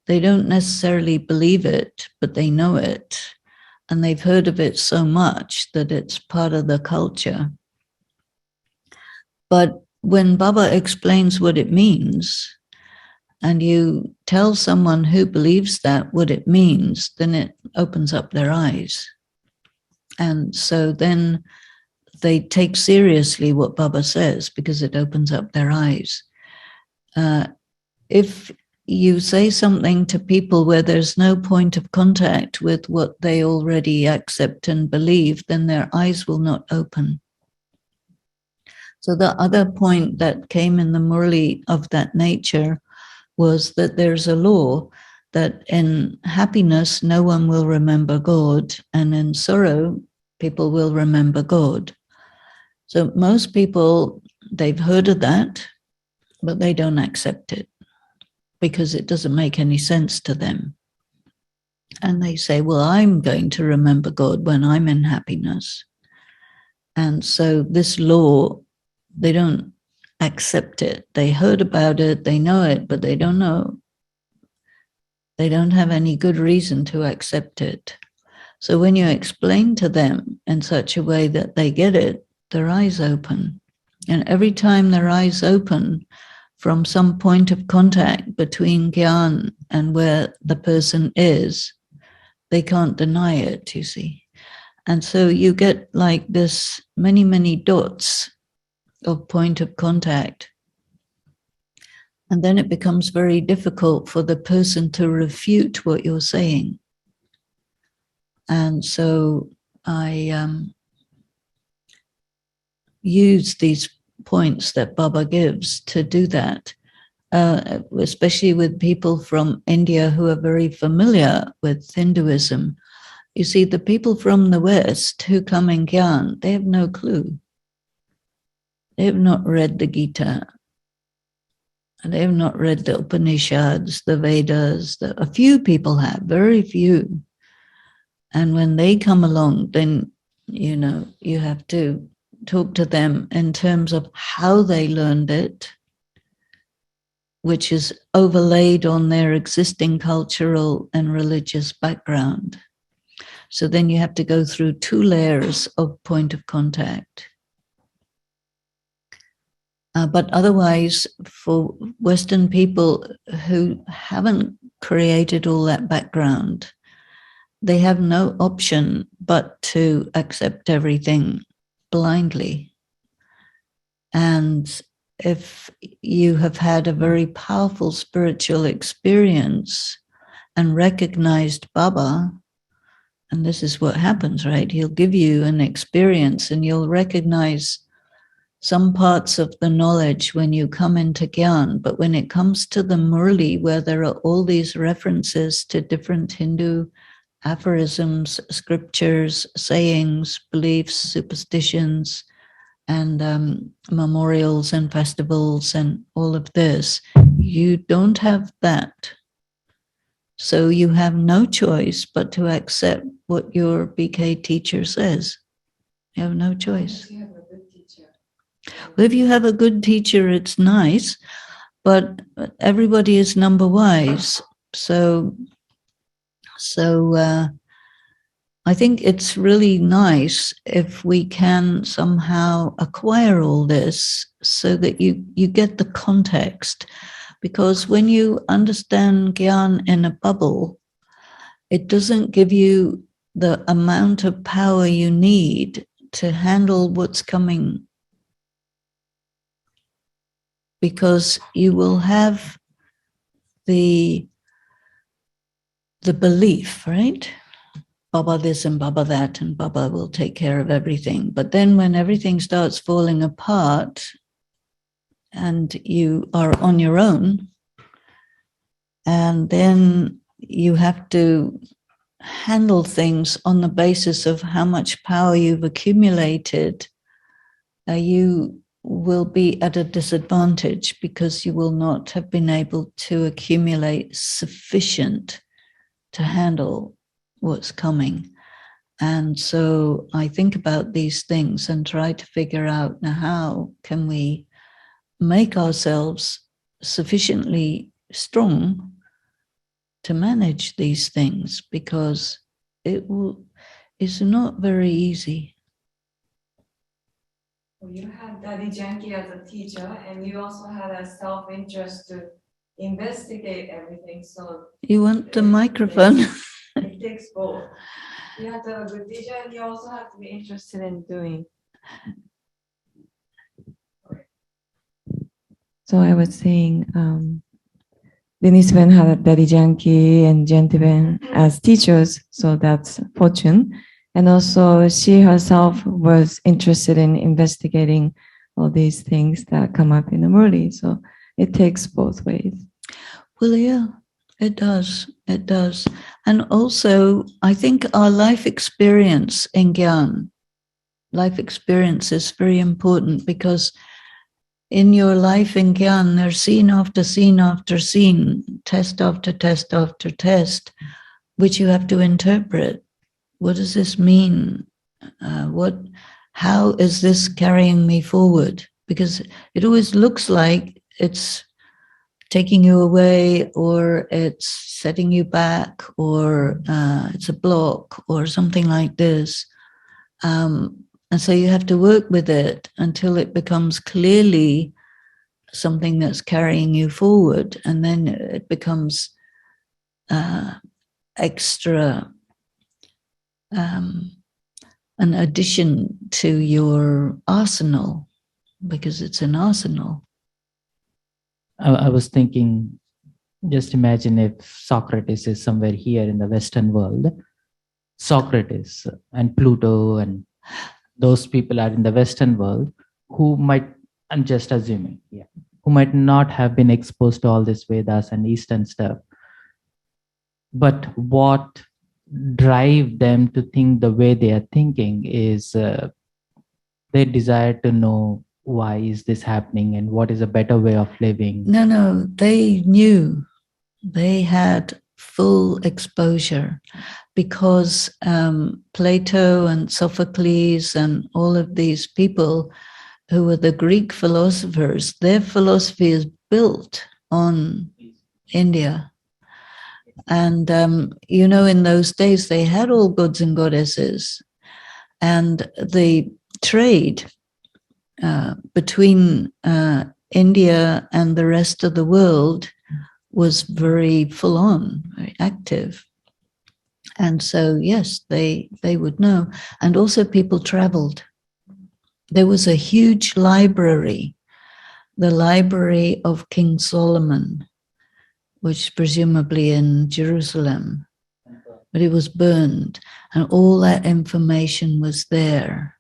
They don't necessarily believe it, but they know it. And they've heard of it so much that it's part of the culture. But when Baba explains what it means, and you tell someone who believes that what it means, then it opens up their eyes. And so then they take seriously what Baba says because it opens up their eyes. If you say something to people where there's no point of contact with what they already accept and believe, then their eyes will not open. So the other point that came in the Murli of that nature was that there's a law that in happiness, no one will remember God, and in sorrow, people will remember God. So most people, they've heard of that, but they don't accept it because it doesn't make any sense to them. And they say, well, I'm going to remember God when I'm in happiness. And so this law, they don't accept it. They heard about it, they know it, but they don't know. They don't have any good reason to accept it. So when you explain to them in such a way that they get it, their eyes open. And every time their eyes open from some point of contact between Gyan and where the person is, they can't deny it, you see. And so you get like this many, many dots of point of contact. And then it becomes very difficult for the person to refute what you're saying. And so I use these points that Baba gives to do that, especially with people from India who are very familiar with Hinduism. You see, the people from the West who come in Gyan, they have no clue. They have not read the Gita. And they have not read the Upanishads, the Vedas. A few people have, very few. And when they come along, then, you know, you have to talk to them in terms of how they learned it, which is overlaid on their existing cultural and religious background. So then you have to go through 2 layers of point of contact. But otherwise, for Western people who haven't created all that background, they have no option but to accept everything blindly. And if you have had a very powerful spiritual experience and recognized Baba, and this is what happens, right? He'll give you an experience and you'll recognize some parts of the knowledge when you come into Gyan, but when it comes to the Murli, where there are all these references to different Hindu aphorisms, scriptures, sayings, beliefs, superstitions, and memorials and festivals and all of this, you don't have that. So you have no choice but to accept what your BK teacher says. You have no choice. Well, if you have a good teacher, it's nice, but everybody is number wise. So I think it's really nice if we can somehow acquire all this so that you get the context. Because when you understand Gyan in a bubble, it doesn't give you the amount of power you need to handle what's coming, because you will have the belief, right? Baba this and Baba that, and Baba will take care of everything. But then when everything starts falling apart and you are on your own, and then you have to handle things on the basis of how much power you've accumulated, you will be at a disadvantage because you will not have been able to accumulate sufficient to handle what's coming. And so I think about these things and try to figure out, now, how can we make ourselves sufficiently strong to manage these things, because it's not very easy. Well, you had Daddy Janki as a teacher, and you also had a self-interest to investigate everything. So you want the microphone? It takes both. You have to have a good teacher, and you also have to be interested in doing. So I was saying, Denise Van had Daddy Janki and Gentivan as teachers, so that's fortune. And also she herself was interested in investigating all these things that come up in the Murli. So it takes both ways. Well, yeah, it does. It does. And also, I think our life experience in Gyan, life experience is very important, because in your life in Gyan, there's scene after scene after scene, test after test after test, which you have to interpret. What does this mean? How is this carrying me forward? Because it always looks like it's taking you away, or it's setting you back, or it's a block, or something like this. And so you have to work with it until it becomes clearly something that's carrying you forward, and then it becomes extra, an addition to your arsenal, because it's an arsenal. I was thinking, just imagine if Socrates is somewhere here in the Western world. Socrates and Pluto and those people are in the Western world who might, I'm just assuming, who might not have been exposed to all this Vedas and Eastern stuff. But what drive them to think the way they are thinking is their desire to know, why is this happening and what is a better way of living. No, they knew. They had full exposure, because Plato and Sophocles and all of these people who were the Greek philosophers, their philosophy is built on India. And, in those days, they had all gods and goddesses. And the trade between India and the rest of the world was very full on, very active. And so, yes, they would know. And also people traveled. There was a huge library, the Library of King Solomon, which presumably in Jerusalem, but it was burned, and all that information was there.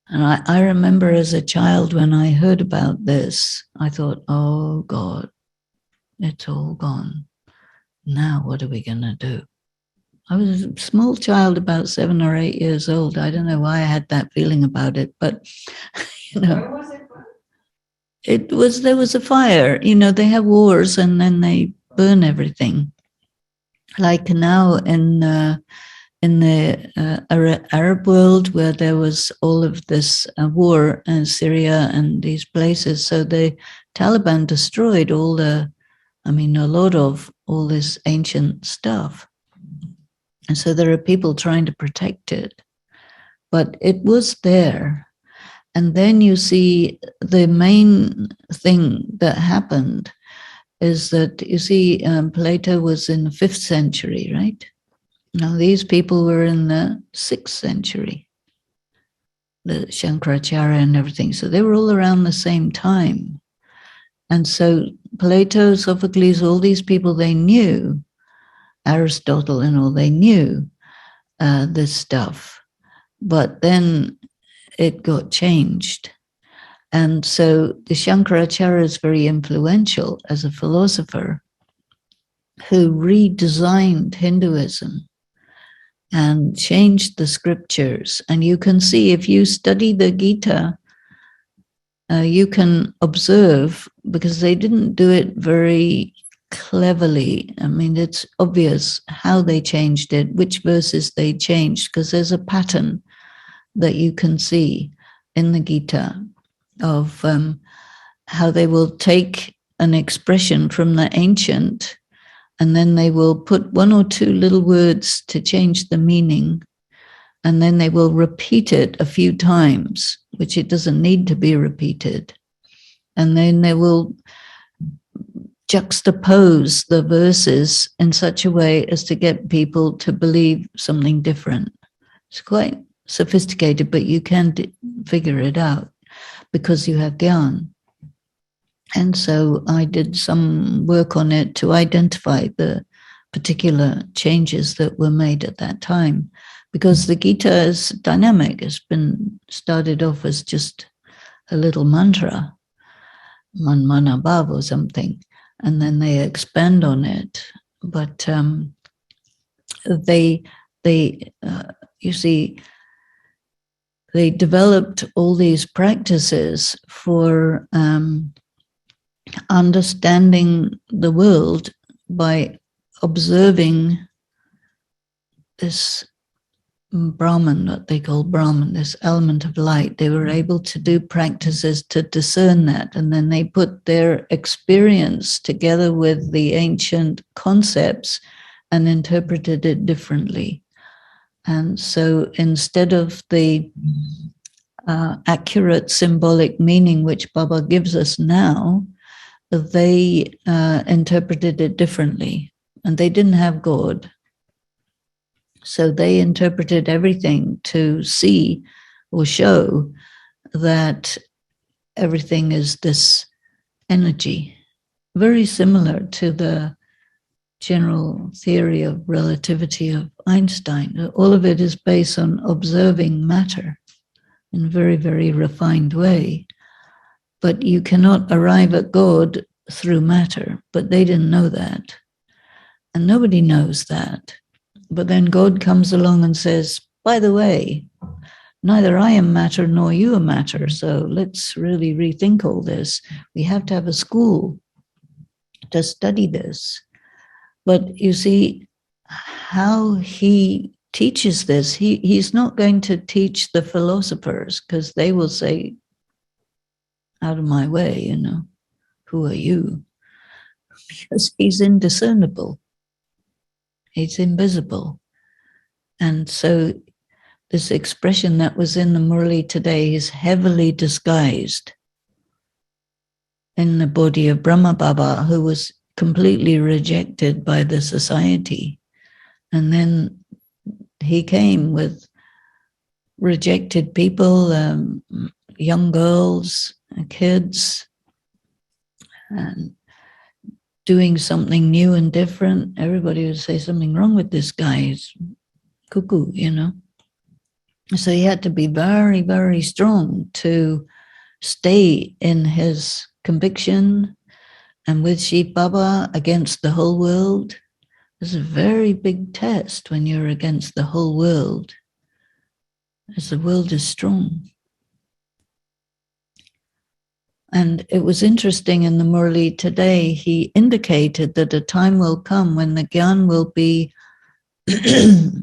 And I remember as a child, when I heard about this, I thought, oh God, it's all gone. Now what are we going to do? I was a small child, about 7 or 8 years old. I don't know why I had that feeling about it, but Where was it from? There was a fire. They have wars and then they burn everything. Like now in the Arab world, where there was all of this war in Syria and these places, so the Taliban destroyed a lot of all this ancient stuff. And so there are people trying to protect it. But it was there. And then you see the main thing that happened is that, you see, Plato was in the 5th century, right? Now these people were in the 6th century. the Shankaracharya and everything. So they were all around the same time. And so Plato, Sophocles, all these people, they knew, Aristotle and all, they knew this stuff. But then it got changed. And so the Shankaracharya is very influential as a philosopher who redesigned Hinduism and changed the scriptures. And you can see, if you study the Gita, you can observe, because they didn't do it very cleverly. I mean, it's obvious how they changed it, which verses they changed, because there's a pattern that you can see in the Gita of how they will take an expression from the ancient, and then they will put one or two little words to change the meaning, and then they will repeat it a few times, which it doesn't need to be repeated. And then they will juxtapose the verses in such a way as to get people to believe something different. It's quite sophisticated, but you can figure it out because you have Gyan. And so I did some work on it to identify the particular changes that were made at that time, because the Gita is dynamic. It's been started off as just a little mantra, Manmana Bhav or something, and then they expand on it. But you see, they developed all these practices for understanding the world by observing this Brahman, what they call Brahman, this element of light. They were able to do practices to discern that, and then they put their experience together with the ancient concepts and interpreted it differently. And so instead of the accurate symbolic meaning which Baba gives us now, they interpreted it differently, and they didn't have God. So they interpreted everything to see or show that everything is this energy, very similar to the general theory of relativity of Einstein. All of it is based on observing matter in a very, very refined way. But you cannot arrive at God through matter. But they didn't know that. And nobody knows that. But then God comes along and says, by the way, neither I am matter nor you are matter. So let's really rethink all this. We have to have a school to study this. But you see how he teaches this. He's not going to teach the philosophers, because they will say, out of my way, who are you? Because he's indiscernible. He's invisible. And so this expression that was in the Murli today is heavily disguised in the body of Brahma Baba, who was completely rejected by the society. And then he came with rejected people, young girls, kids, and doing something new and different. Everybody would say something wrong with this guy. He's cuckoo, So he had to be very, very strong to stay in his conviction and with Shiv Baba against the whole world. It's a very big test when you're against the whole world, as the world is strong. And it was interesting in the Murli today, he indicated that a time will come when the Gyan will be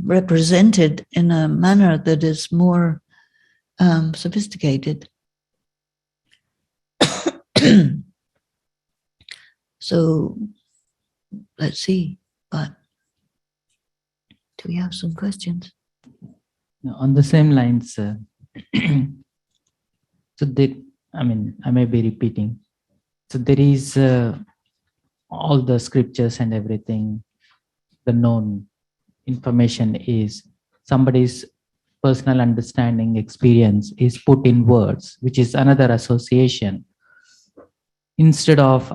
represented in a manner that is more sophisticated. So let's see. But do we have some questions? On the same lines, so I may be repeating. So there is all the scriptures and everything, the known information is somebody's personal understanding experience is put in words, which is another association. Instead of,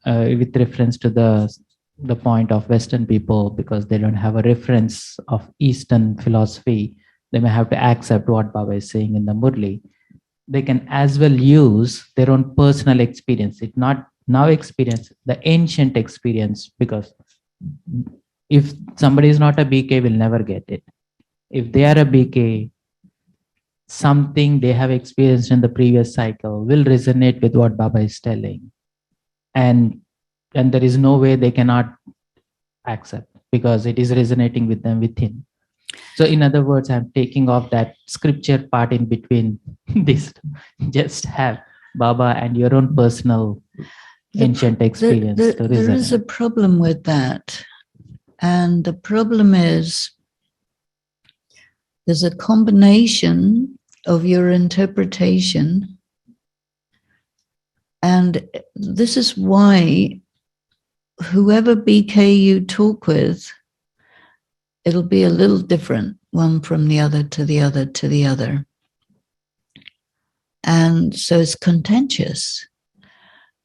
with reference to the point of Western people, because they don't have a reference of Eastern philosophy, they may have to accept what Baba is saying in the Murli. They can as well use their own personal experience. It's not now experience, the ancient experience, because if somebody is not a BK, will never get it. If they are a BK, something they have experienced in the previous cycle will resonate with what Baba is telling. And there is no way they cannot accept, because it is resonating with them within. So in other words, I'm taking off that scripture part in between this. Just have Baba and your own personal ancient experience to resonate. There is a problem with that. And the problem is there's a combination of your interpretation. And this is why whoever BK you talk with, it'll be a little different, one from the other to the other to the other. And so it's contentious,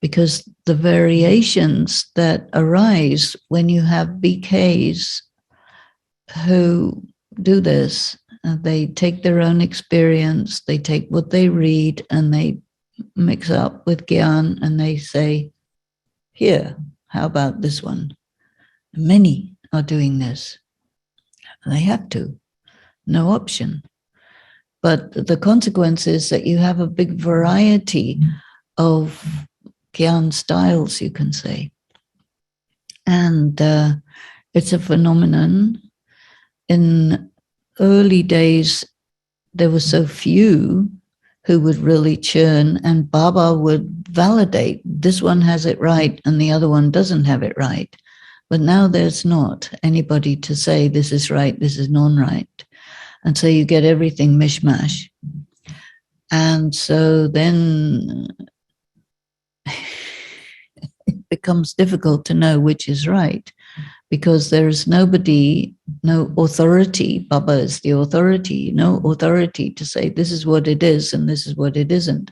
because the variations that arise when you have BKs who do this, they take their own experience, they take what they read and they mix up with Gyan and they say, here, how about this one? Many are doing this. They have to, no option. But the consequence is that you have a big variety of Gyan styles, you can say. And it's a phenomenon. In early days, there were so few who would really churn, and Baba would validate, this one has it right and the other one doesn't have it right. But now there's not anybody to say this is right, this is non-right. And so you get everything mishmash. And so then it becomes difficult to know which is right, because there is nobody, no authority. Baba is the authority, no authority to say this is what it is and this is what it isn't.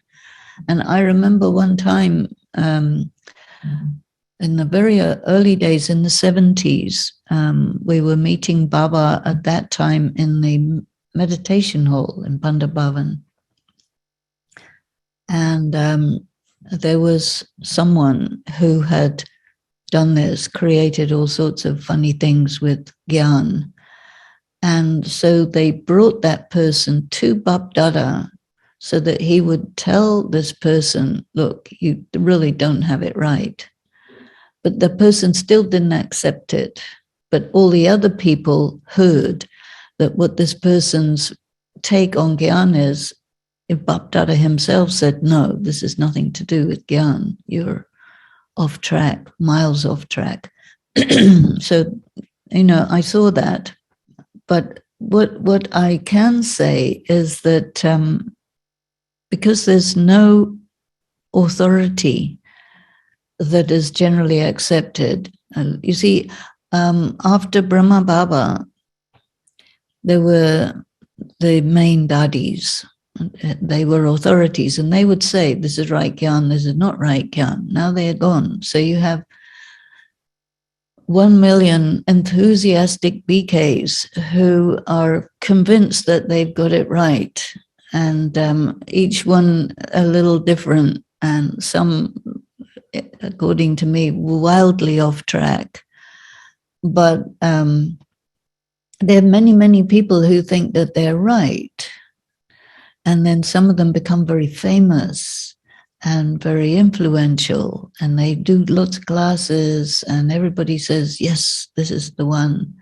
And I remember one time in the very early days, in the 70s, we were meeting Baba at that time in the meditation hall in Pandabhavan. And there was someone who had done this, created all sorts of funny things with Gyan. And so they brought that person to Bab Dada so that he would tell this person, look, you really don't have it right. But the person still didn't accept it. But all the other people heard that what this person's take on Gyan is, if Bab Dada himself said, no, this has nothing to do with Gyan, you're off track, miles off track. So, I saw that. But what I can say is that because there's no authority that is generally accepted, you see, after Brahma Baba, there were the main dadis. They were authorities, and they would say, this is right Gyan, this is not right Gyan. Now they are gone. So you have 1 million enthusiastic BKs who are convinced that they've got it right. And each one a little different, and some, according to me, wildly off track. But there are many, many people who think that they're right. And then some of them become very famous and very influential, and they do lots of classes, and everybody says, yes, this is the one.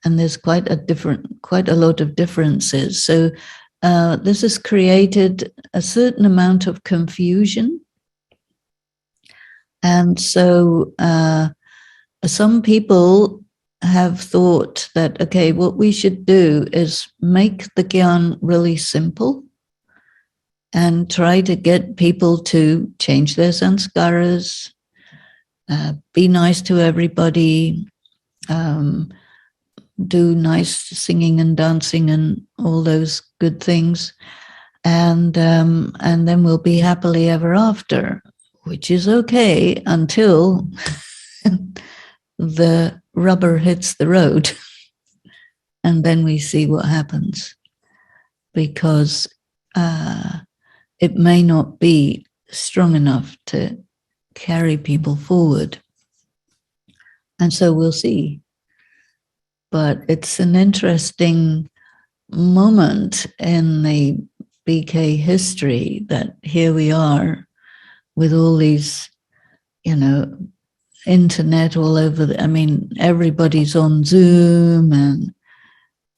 And there's quite a lot of differences. So this has created a certain amount of confusion. And so some people have thought that, okay, what we should do is make the Gyan really simple and try to get people to change their sanskaras, be nice to everybody, do nice singing and dancing and all those good things, and then we'll be happily ever after, which is okay until the rubber hits the road, and then we see what happens, because it may not be strong enough to carry people forward. And so we'll see. But it's an interesting moment in the BK history that here we are with all these, internet all over. Everybody's on Zoom, and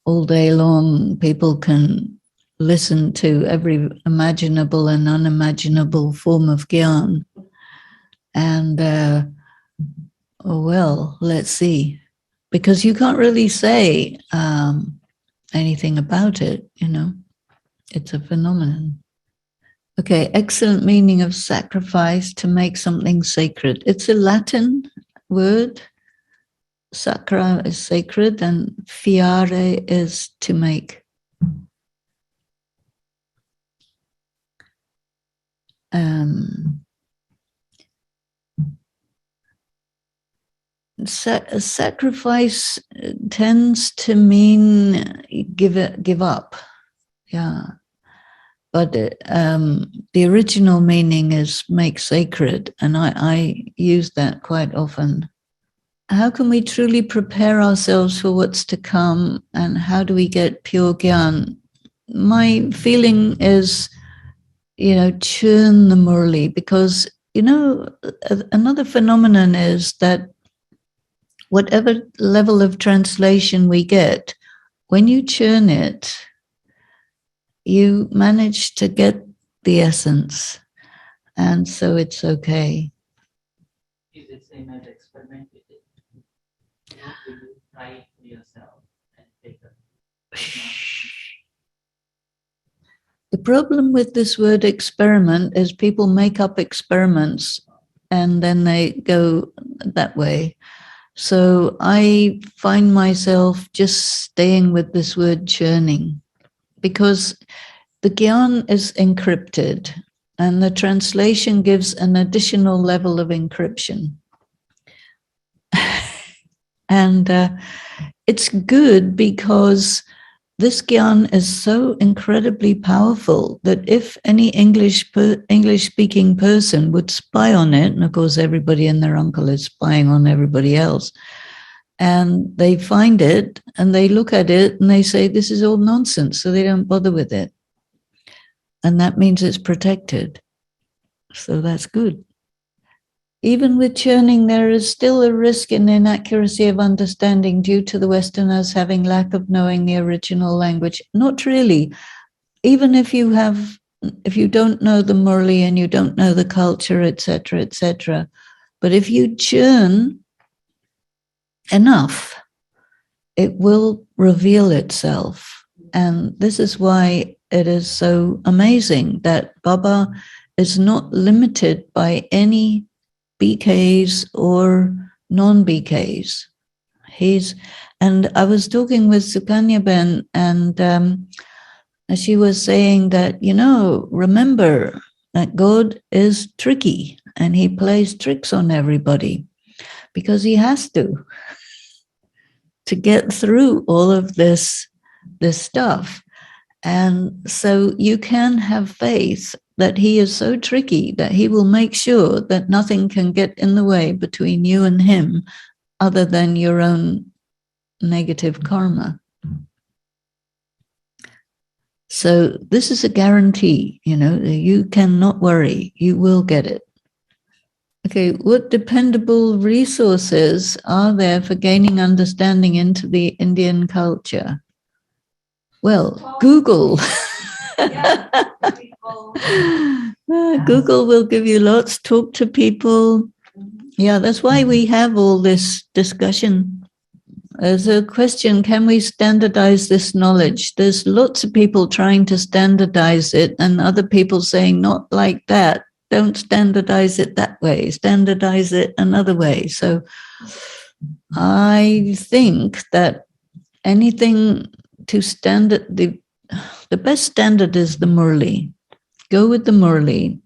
all day long people can listen to every imaginable and unimaginable form of gyan. And, let's see. Because you can't really say anything about it, It's a phenomenon. Okay, excellent meaning of sacrifice, to make something sacred. It's a Latin word. Sacra is sacred, and fiare is to make. Sacrifice tends to mean give up, yeah. But the original meaning is make sacred, and I use that quite often. How can we truly prepare ourselves for what's to come, and how do we get pure gyan? My feeling is, churn the Murli, because, another phenomenon is that whatever level of translation we get, when you churn it, you manage to get the essence, and so it's okay. Is it same as experimenting? Will you try it for yourself and take a... The problem with this word experiment is people make up experiments and then they go that way. So I find myself just staying with this word churning, because the gyan is encrypted and the translation gives an additional level of encryption. And it's good because this gyan is so incredibly powerful that if any English-speaking person would spy on it, and of course everybody and their uncle is spying on everybody else, and they find it and they look at it and they say, this is all nonsense, so they don't bother with it. And that means it's protected. So that's good. Even with churning, there is still a risk in inaccuracy of understanding due to the Westerners having lack of knowing the original language. Not really. Even if you don't know the Murli and you don't know the culture, etc., etc., but if you churn enough, it will reveal itself. And this is why it is so amazing that Baba is not limited by any BKs or non-BKs. And I was talking with Sukanya Ben, and she was saying that, remember that God is tricky and he plays tricks on everybody because he has to get through all of this stuff. And so you can have faith that he is so tricky that he will make sure that nothing can get in the way between you and him other than your own negative karma. So this is a guarantee, you cannot worry, you will get it. Okay, what dependable resources are there for gaining understanding into the Indian culture? Well, Google. Google will give you lots. Talk to people. Yeah, that's why we have all this discussion. There's a question, can we standardize this knowledge? There's lots of people trying to standardize it and other people saying, not like that. Don't standardize it that way. Standardize it another way. So I think that anything to standard, the best standard is the Murli. Go with the Murli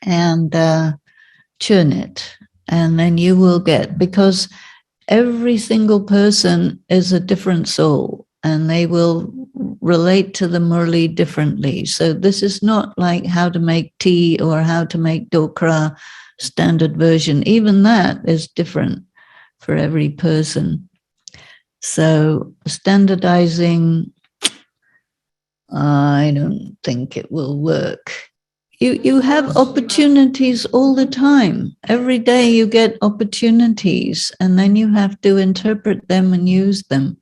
and churn it, and then you will get, because every single person is a different soul and they will relate to the Murli differently. So this is not like how to make tea or how to make dokra standard version. Even that is different for every person. So standardizing, I don't think it will work. You have opportunities all the time. Every day you get opportunities, and then you have to interpret them and use them.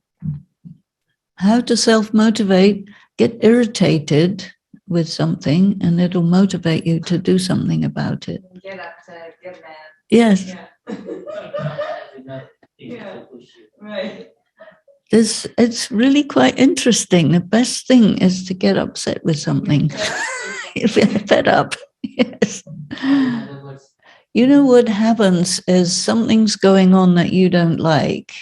How to self-motivate, get irritated with something, and it'll motivate you to do something about it. Get upset, get mad. Yes. Yeah. Right. It's really quite interesting. The best thing is to get upset with something. If you're fed up. Yes. You know what happens is something's going on that you don't like.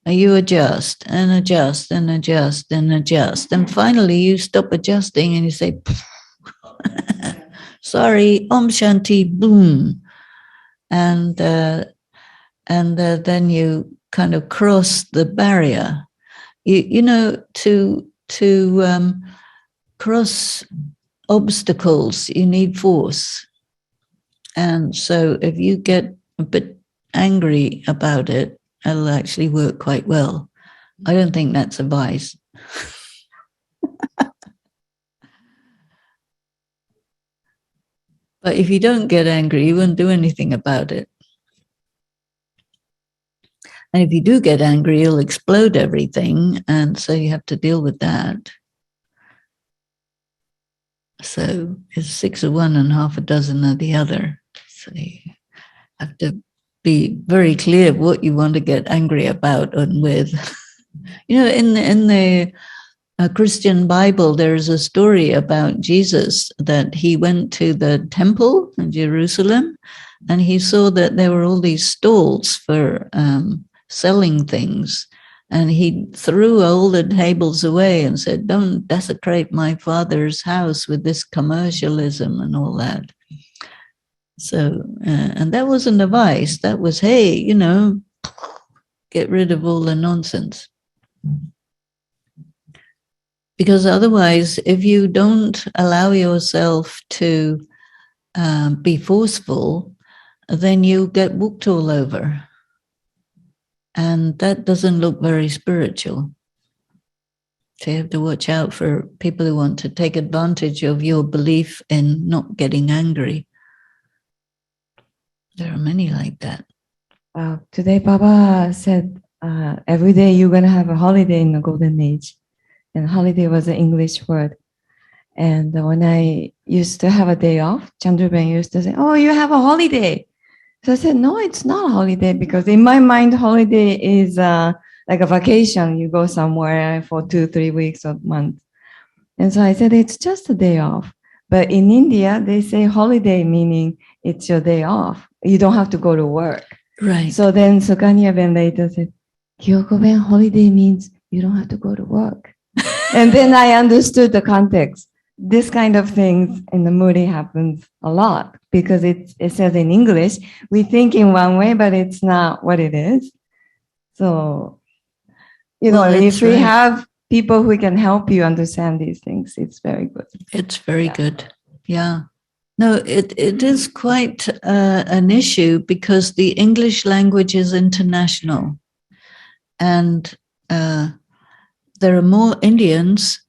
And you adjust and adjust and adjust and adjust. And finally you stop adjusting and you say, sorry, Om Shanti, boom. And then you kind of cross the barrier. You know, to cross obstacles, you need force. And so if you get a bit angry about it, it'll actually work quite well. I don't think that's advice. But if you don't get angry, you won't do anything about it. And if you do get angry, you'll explode everything. And so you have to deal with that. So it's 6 of one and half a dozen of the other. So you have to be very clear what you want to get angry about and with. You know, in the Christian Bible, there's a story about Jesus that he went to the temple in Jerusalem and he saw that there were all these stalls for selling things. And he threw all the tables away and said, don't desecrate my Father's house with this commercialism and all that. So, and that wasn't advice. That was, hey, you know, get rid of all the nonsense. Because otherwise, if you don't allow yourself to be forceful, then you get walked all over. And that doesn't look very spiritual. So you have to watch out for people who want to take advantage of your belief in not getting angry. There are many like that. Today, Baba said, every day you're going to have a holiday in the Golden Age. And holiday was an English word. And when I used to have a day off, Chandruben used to say, oh, you have a holiday. So I said, no, it's not a holiday, because in my mind, holiday is like a vacation. You go somewhere for 2-3 weeks or a month. And so I said, it's just a day off. But in India, they say holiday, meaning it's your day off. You don't have to go to work. Right. So then Sukanya Ben later said, Kyoko Ben, holiday means you don't have to go to work. And then I understood the context. This kind of things in the Murli happens a lot, because it says in English, we think in one way, but it's not what it is. So, you know, if we have people who can help you understand these things, it's very good. It's very good. Yeah. No, it is quite an issue, because the English language is international. And there are more Indians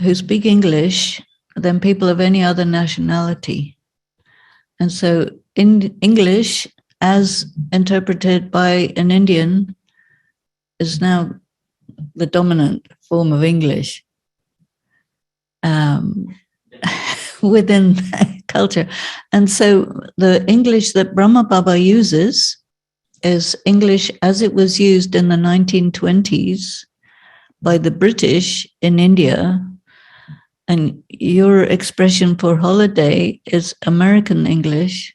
who speak English than people of any other nationality. And so in English, as interpreted by an Indian, is now the dominant form of English within culture. And so the English that Brahma Baba uses is English as it was used in the 1920s by the British in India. And your expression for holiday is American English.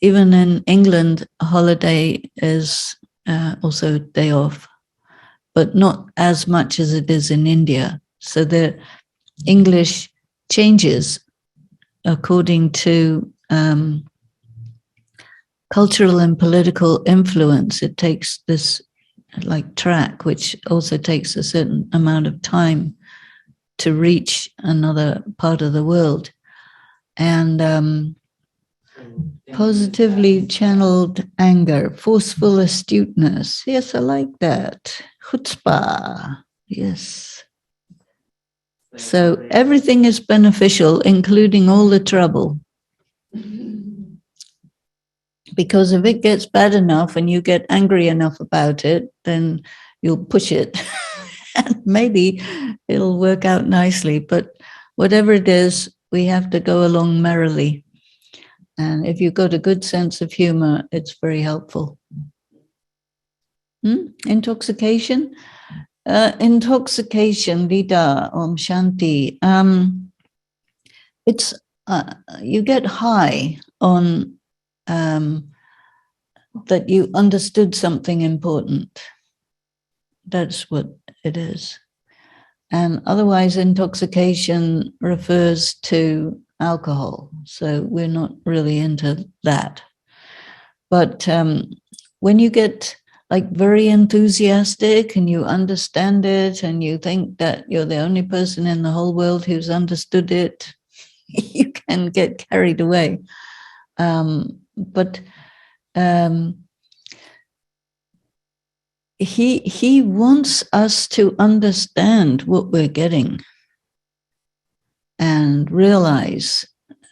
Even in England, holiday is also day off. but not as much as it is in India. So the English changes according to cultural and political influence. It takes this like track, which also takes a certain amount of time to reach another part of the world. And positively channeled anger, forceful astuteness. Yes, I like that. Chutzpah. Yes. So everything is beneficial, including all the trouble. Because if it gets bad enough and you get angry enough about it, then you'll push it. And maybe it'll work out nicely. But whatever it is, we have to go along merrily. And if you've got a good sense of humor, it's very helpful. Intoxication? Intoxication, Vida, Om Shanti. It's you get high on that you understood something important. That's what it is. And otherwise, intoxication refers to alcohol. So we're not really into that. But when you get like very enthusiastic and you understand it and you think that you're the only person in the whole world who's understood it, you can get carried away. But he wants us to understand what we're getting and realize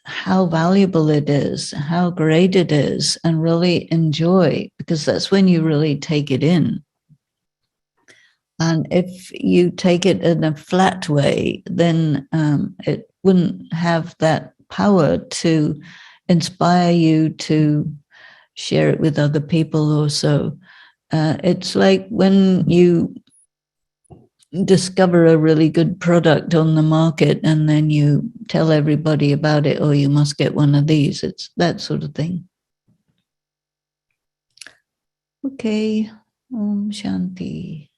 how valuable it is, how great it is, and really enjoy, because that's when you really take it in. And if you take it in a flat way, then it wouldn't have that power to inspire you to share it with other people or so. It's like when you discover a really good product on the market and then you tell everybody about it, or you must get one of these. It's that sort of thing. Okay. Om Shanti.